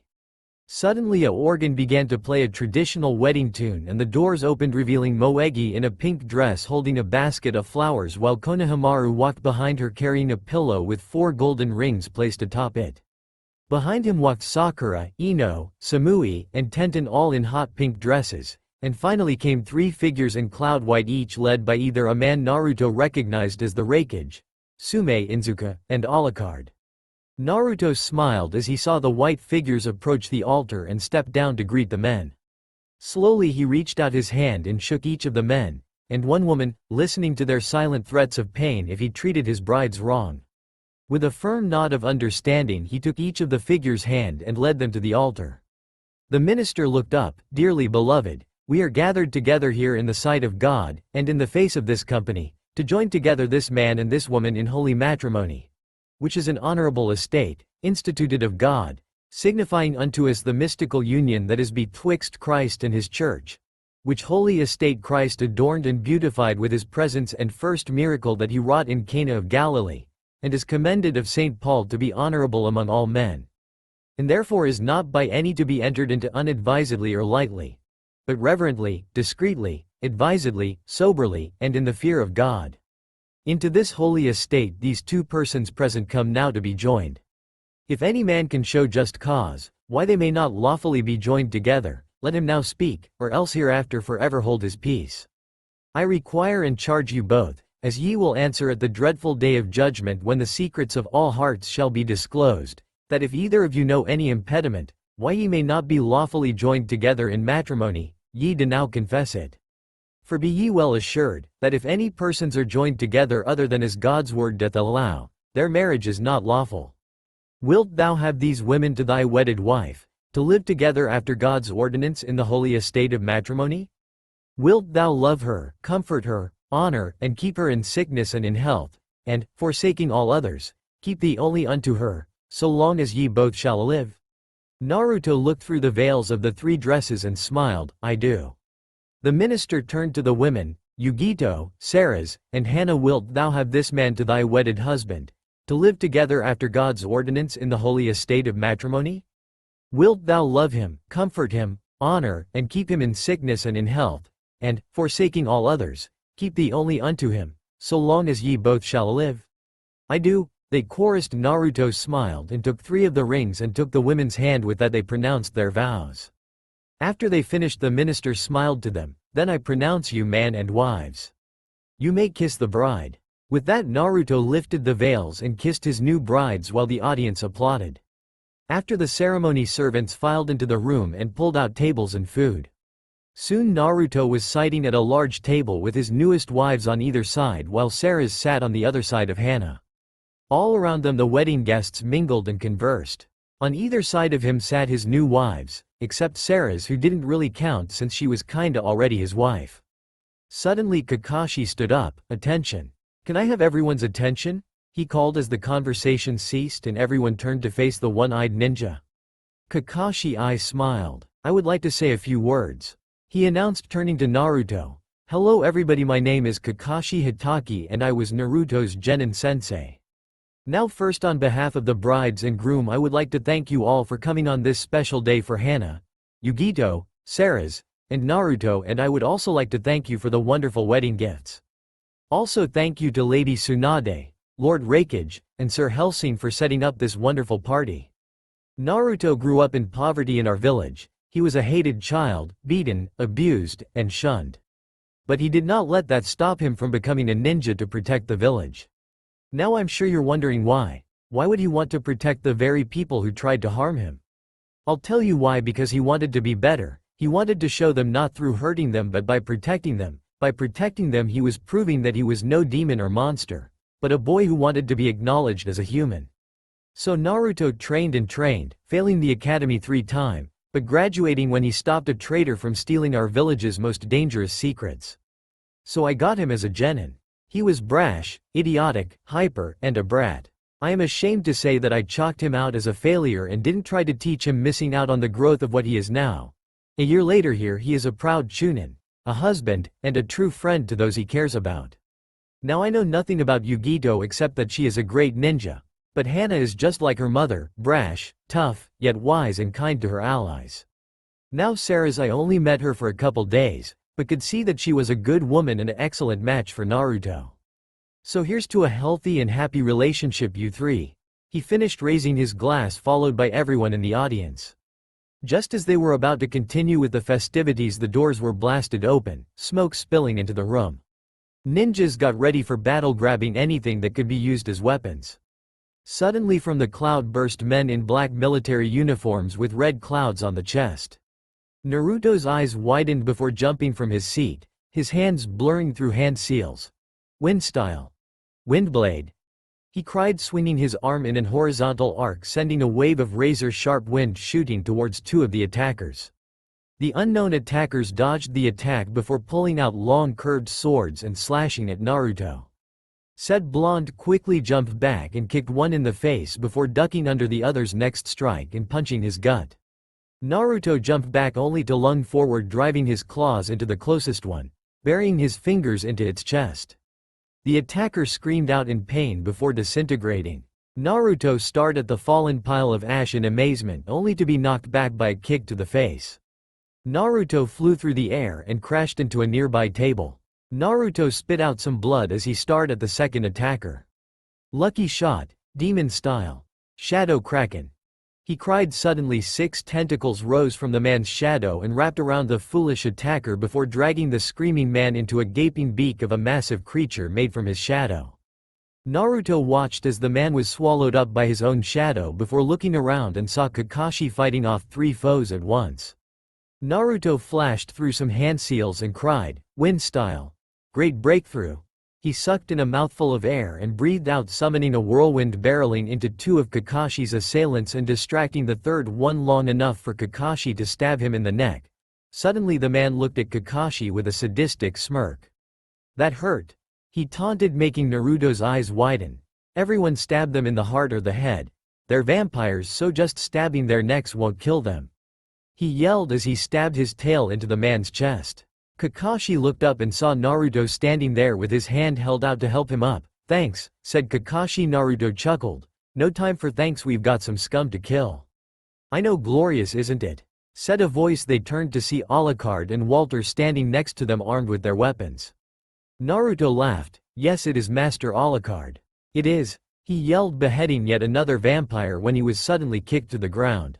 Suddenly a organ began to play a traditional wedding tune and the doors opened revealing Moegi in a pink dress holding a basket of flowers while Konohamaru walked behind her carrying a pillow with 4 golden rings placed atop it. Behind him walked Sakura, Ino, Samui, and Tenten, all in hot pink dresses, and finally came 3 figures in cloud white, each led by either a man Naruto recognized as the Raikage, Sume Inzuka, and Alucard. Naruto smiled as he saw the white figures approach the altar and stepped down to greet the men. Slowly he reached out his hand and shook each of the men, and one woman, listening to their silent threats of pain if he treated his brides wrong. With a firm nod of understanding he took each of the figures' hand and led them to the altar. The minister looked up. "Dearly beloved, we are gathered together here in the sight of God, and in the face of this company, to join together this man and this woman in holy matrimony, which is an honorable estate, instituted of God, signifying unto us the mystical union that is betwixt Christ and his church, which holy estate Christ adorned and beautified with his presence and first miracle that he wrought in Cana of Galilee, and is commended of St. Paul to be honorable among all men, and therefore is not by any to be entered into unadvisedly or lightly, but reverently, discreetly, advisedly, soberly, and in the fear of God. Into this holy estate these 2 persons present come now to be joined. If any man can show just cause, why they may not lawfully be joined together, let him now speak, or else hereafter forever hold his peace. I require and charge you both, as ye will answer at the dreadful day of judgment when the secrets of all hearts shall be disclosed, that if either of you know any impediment, why ye may not be lawfully joined together in matrimony, ye do now confess it. For be ye well assured, that if any persons are joined together other than as God's word doth allow, their marriage is not lawful. Wilt thou have these women to thy wedded wife, to live together after God's ordinance in the holy estate of matrimony? Wilt thou love her, comfort her, honor, and keep her in sickness and in health, and, forsaking all others, keep thee only unto her, so long as ye both shall live. Naruto looked through the veils of the three dresses and smiled, I do. The minister turned to the women, Yugito, Seras, and Hana, wilt thou have this man to thy wedded husband, to live together after God's ordinance in the holy estate of matrimony? Wilt thou love him, comfort him, honor, and keep him in sickness and in health, and, forsaking all others, keep thee only unto him, so long as ye both shall live? I do, they chorused. Naruto smiled and took 3 of the rings and took the women's hand. With that they pronounced their vows. After they finished, the minister smiled to them, then I pronounce you man and wives. You may kiss the bride. With that Naruto lifted the veils and kissed his new brides while the audience applauded. After the ceremony, servants filed into the room and pulled out tables and food. Soon Naruto was sitting at a large table with his newest wives on either side, while Seras sat on the other side of Hana. All around them the wedding guests mingled and conversed. On either side of him sat his new wives, except Seras, who didn't really count since she was kinda already his wife. Suddenly Kakashi stood up. Attention. Can I have everyone's attention? He called as the conversation ceased and everyone turned to face the one-eyed ninja. Kakashi I smiled. I would like to say a few words. He announced, turning to Naruto. Hello everybody, my name is Kakashi Hitaki and I was Naruto's Genin sensei. Now first, on behalf of the brides and groom, I would like to thank you all for coming on this special day for Hana, Yugito, Seras, and Naruto, and I would also like to thank you for the wonderful wedding gifts. Also thank you to Lady Tsunade, Lord Raikage, and Sir Hellsing for setting up this wonderful party. Naruto grew up in poverty in our village. He was a hated child, beaten, abused, and shunned. But he did not let that stop him from becoming a ninja to protect the village. Now I'm sure you're wondering why. Why would he want to protect the very people who tried to harm him? I'll tell you why. Because he wanted to be better. He wanted to show them not through hurting them but by protecting them. By protecting them he was proving that he was no demon or monster, but a boy who wanted to be acknowledged as a human. So Naruto trained and trained, failing the academy 3 times, but graduating when he stopped a traitor from stealing our village's most dangerous secrets. So I got him as a genin. He was brash, idiotic, hyper, and a brat. I am ashamed to say that I chalked him out as a failure and didn't try to teach him, missing out on the growth of what he is now. A year later here he is a proud chunin, a husband, and a true friend to those he cares about. Now I know nothing about Yugito except that she is a great ninja. But Hana is just like her mother, brash, tough, yet wise and kind to her allies. Now Seras, I only met her for a couple days, but could see that she was a good woman and an excellent match for Naruto. So here's to a healthy and happy relationship, you 3. He finished raising his glass, followed by everyone in the audience. Just as they were about to continue with the festivities, the doors were blasted open, smoke spilling into the room. Ninjas got ready for battle, grabbing anything that could be used as weapons. Suddenly from the cloud burst men in black military uniforms with red clouds on the chest. Naruto's eyes widened before jumping from his seat, his hands blurring through hand seals. Wind style. Windblade. He cried, swinging his arm in an horizontal arc, sending a wave of razor-sharp wind shooting towards 2 of the attackers. The unknown attackers dodged the attack before pulling out long curved swords and slashing at Naruto. Said blonde quickly jumped back and kicked one in the face before ducking under the other's next strike and punching his gut. Naruto jumped back only to lunge forward, driving his claws into the closest one, burying his fingers into its chest. The attacker screamed out in pain before disintegrating. Naruto stared at the fallen pile of ash in amazement, only to be knocked back by a kick to the face. Naruto flew through the air and crashed into a nearby table. Naruto spit out some blood as he stared at the second attacker. Lucky shot, demon style. Shadow Kraken. He cried. Suddenly 6 tentacles rose from the man's shadow and wrapped around the foolish attacker before dragging the screaming man into a gaping beak of a massive creature made from his shadow. Naruto watched as the man was swallowed up by his own shadow before looking around and saw Kakashi fighting off 3 foes at once. Naruto flashed through some hand seals and cried, "Wind style. Great breakthrough." He sucked in a mouthful of air and breathed out, summoning a whirlwind barreling into 2 of Kakashi's assailants and distracting the third one long enough for Kakashi to stab him in the neck. Suddenly the man looked at Kakashi with a sadistic smirk. "That hurt," he taunted, making Naruto's eyes widen. "Everyone stab them in the heart or the head. They're vampires, so just stabbing their necks won't kill them. He yelled as he stabbed his tail into the man's chest. Kakashi looked up and saw Naruto standing there with his hand held out to help him up. Thanks, said Kakashi. Naruto chuckled. No time for thanks, we've got some scum to kill. I know, glorious isn't it? Said a voice. They turned to see Alucard and Walter standing next to them armed with their weapons. Naruto laughed. Yes, it is Master Alucard. It is. He yelled, beheading yet another vampire when he was suddenly kicked to the ground.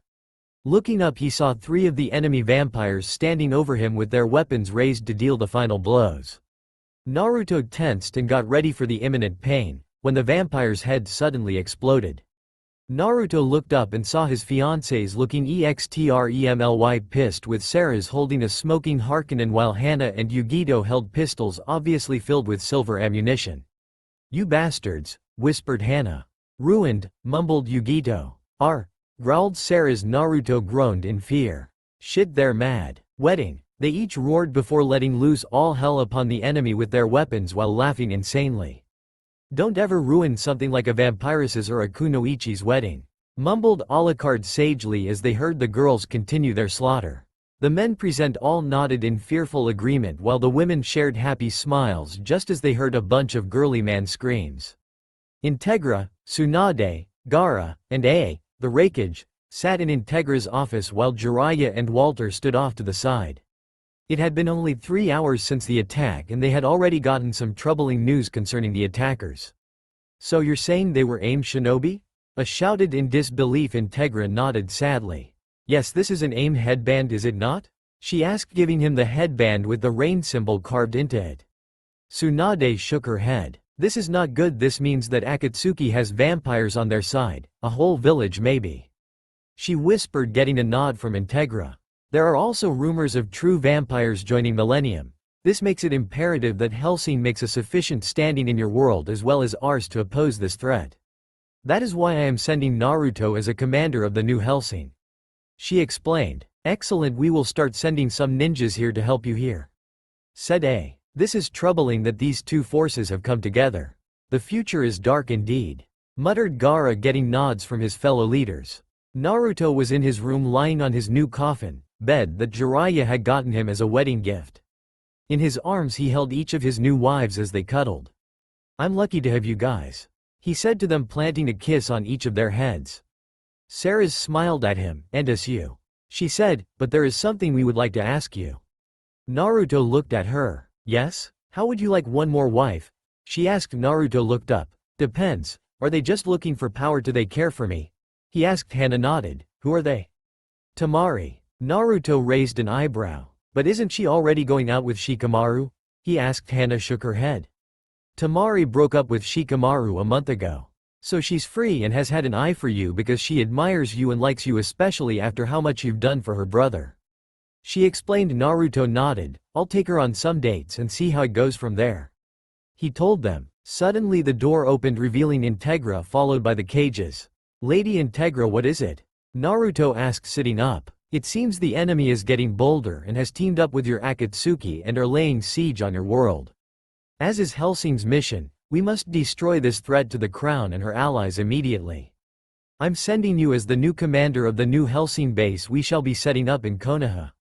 Looking up, he saw 3 of the enemy vampires standing over him with their weapons raised to deal the final blows. Naruto tensed and got ready for the imminent pain, when the vampire's head suddenly exploded. Naruto looked up and saw his fiancés looking extremely pissed, with Seras holding a smoking Harkonnen while Hana and Yugito held pistols obviously filled with silver ammunition. You bastards, whispered Hana. Ruined, mumbled Yugito. Growled Seras. Naruto groaned in fear. Shit, they're mad. Wedding. They each roared before letting loose all hell upon the enemy with their weapons while laughing insanely. Don't ever ruin something like a vampiress's or a kunoichi's wedding, mumbled Alucard sagely as they heard the girls continue their slaughter. The men present all nodded in fearful agreement while the women shared happy smiles just as they heard a bunch of girly man screams. Integra, Tsunade, Gaara, and the Raikage, sat in Integra's office while Jiraiya and Walter stood off to the side. It had been only 3 hours since the attack and they had already gotten some troubling news concerning the attackers. So you're saying they were AIM shinobi? Shouted in disbelief. Integra nodded sadly. Yes, this is an AIM headband, is it not? She asked, giving him the headband with the rain symbol carved into it. Tsunade shook her head. This is not good. This means that Akatsuki has vampires on their side, a whole village maybe. She whispered, getting a nod from Integra. There are also rumors of true vampires joining Millennium. This makes it imperative that Hellsing makes a sufficient standing in your world as well as ours to oppose this threat. That is why I am sending Naruto as a commander of the new Hellsing. She explained. Excellent, we will start sending some ninjas here to help you here. Said This is troubling that these two forces have come together. The future is dark indeed. Muttered Gaara, getting nods from his fellow leaders. Naruto was in his room lying on his new coffin bed that Jiraiya had gotten him as a wedding gift. In his arms he held each of his new wives as they cuddled. I'm lucky to have you guys, he said to them, planting a kiss on each of their heads. Seras smiled at him. And us you, she said, but there is something we would like to ask you. Naruto looked at her. Yes? How would you like one more wife? She asked. Naruto looked up. Depends. Are they just looking for power? Do they care for me? He asked. Hana nodded. Who are they? Temari. Naruto raised an eyebrow. But isn't she already going out with Shikamaru? He asked. Hana shook her head. Temari broke up with Shikamaru a month ago. So she's free and has had an eye for you because she admires you and likes you, especially after how much you've done for her brother. She explained. Naruto nodded. I'll take her on some dates and see how it goes from there, he told them. Suddenly the door opened, revealing Integra followed by the cages. Lady Integra, what is it? Naruto asked, sitting up. It seems the enemy is getting bolder and has teamed up with your Akatsuki and are laying siege on your world. As is Hellsing's mission, we must destroy this threat to the crown and her allies immediately. I'm sending you as the new commander of the new Hellsing base we shall be setting up in Konoha.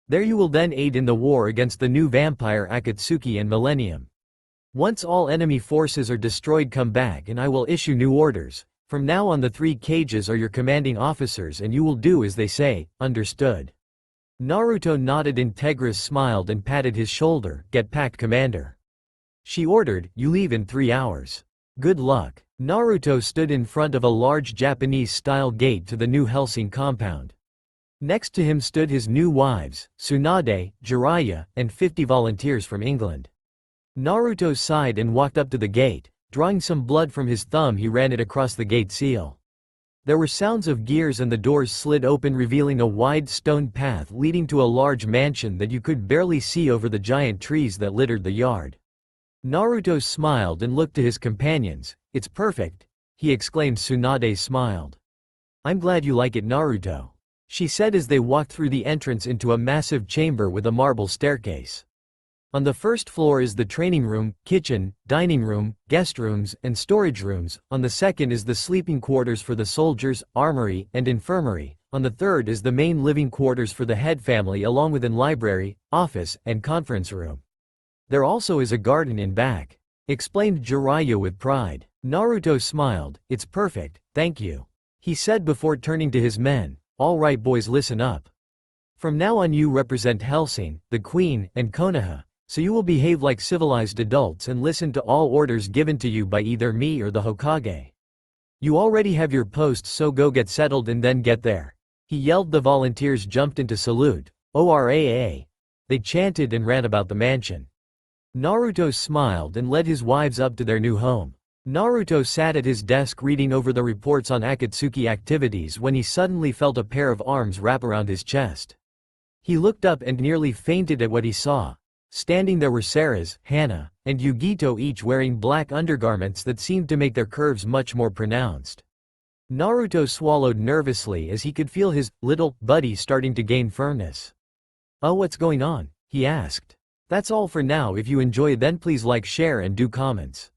There you will then aid in the war against the new vampire Akatsuki and Millennium. Once all enemy forces are destroyed, come back and I will issue new orders. From now on the 3 cages are your commanding officers and you will do as they say, understood? Naruto nodded. Integra smiled and patted his shoulder. Get packed, commander. She ordered. You leave in 3 hours. Good luck. Naruto stood in front of a large Japanese-style gate to the new Hellsing compound. Next to him stood his new wives, Tsunade, Jiraiya, and 50 volunteers from England. Naruto sighed and walked up to the gate. Drawing some blood from his thumb, he ran it across the gate seal. There were sounds of gears and the doors slid open, revealing a wide stone path leading to a large mansion that you could barely see over the giant trees that littered the yard. Naruto smiled and looked to his companions. It's perfect, he exclaimed. Tsunade smiled. I'm glad you like it, Naruto, she said as they walked through the entrance into a massive chamber with a marble staircase. On the first floor is the training room, kitchen, dining room, guest rooms, and storage rooms. On the second is the sleeping quarters for the soldiers, armory, and infirmary. On the third is the main living quarters for the head family along with an library, office, and conference room. There also is a garden in back, explained Jiraiya with pride. Naruto smiled. It's perfect, thank you, he said before turning to his men. All right boys, listen up. From now on you represent Hellsing, the Queen, and Konoha, so you will behave like civilized adults and listen to all orders given to you by either me or the Hokage. You already have your posts, so go get settled and then get there, he yelled. The volunteers jumped into salute. ORAA. They chanted and ran about the mansion. Naruto smiled and led his wives up to their new home. Naruto sat at his desk reading over the reports on Akatsuki activities when he suddenly felt a pair of arms wrap around his chest. He looked up and nearly fainted at what he saw. Standing there were Seras, Hana, and Yugito, each wearing black undergarments that seemed to make their curves much more pronounced. Naruto swallowed nervously as he could feel his little buddy starting to gain firmness. Oh, what's going on? He asked. That's all for now. If you enjoy, then please like, share, and do comments.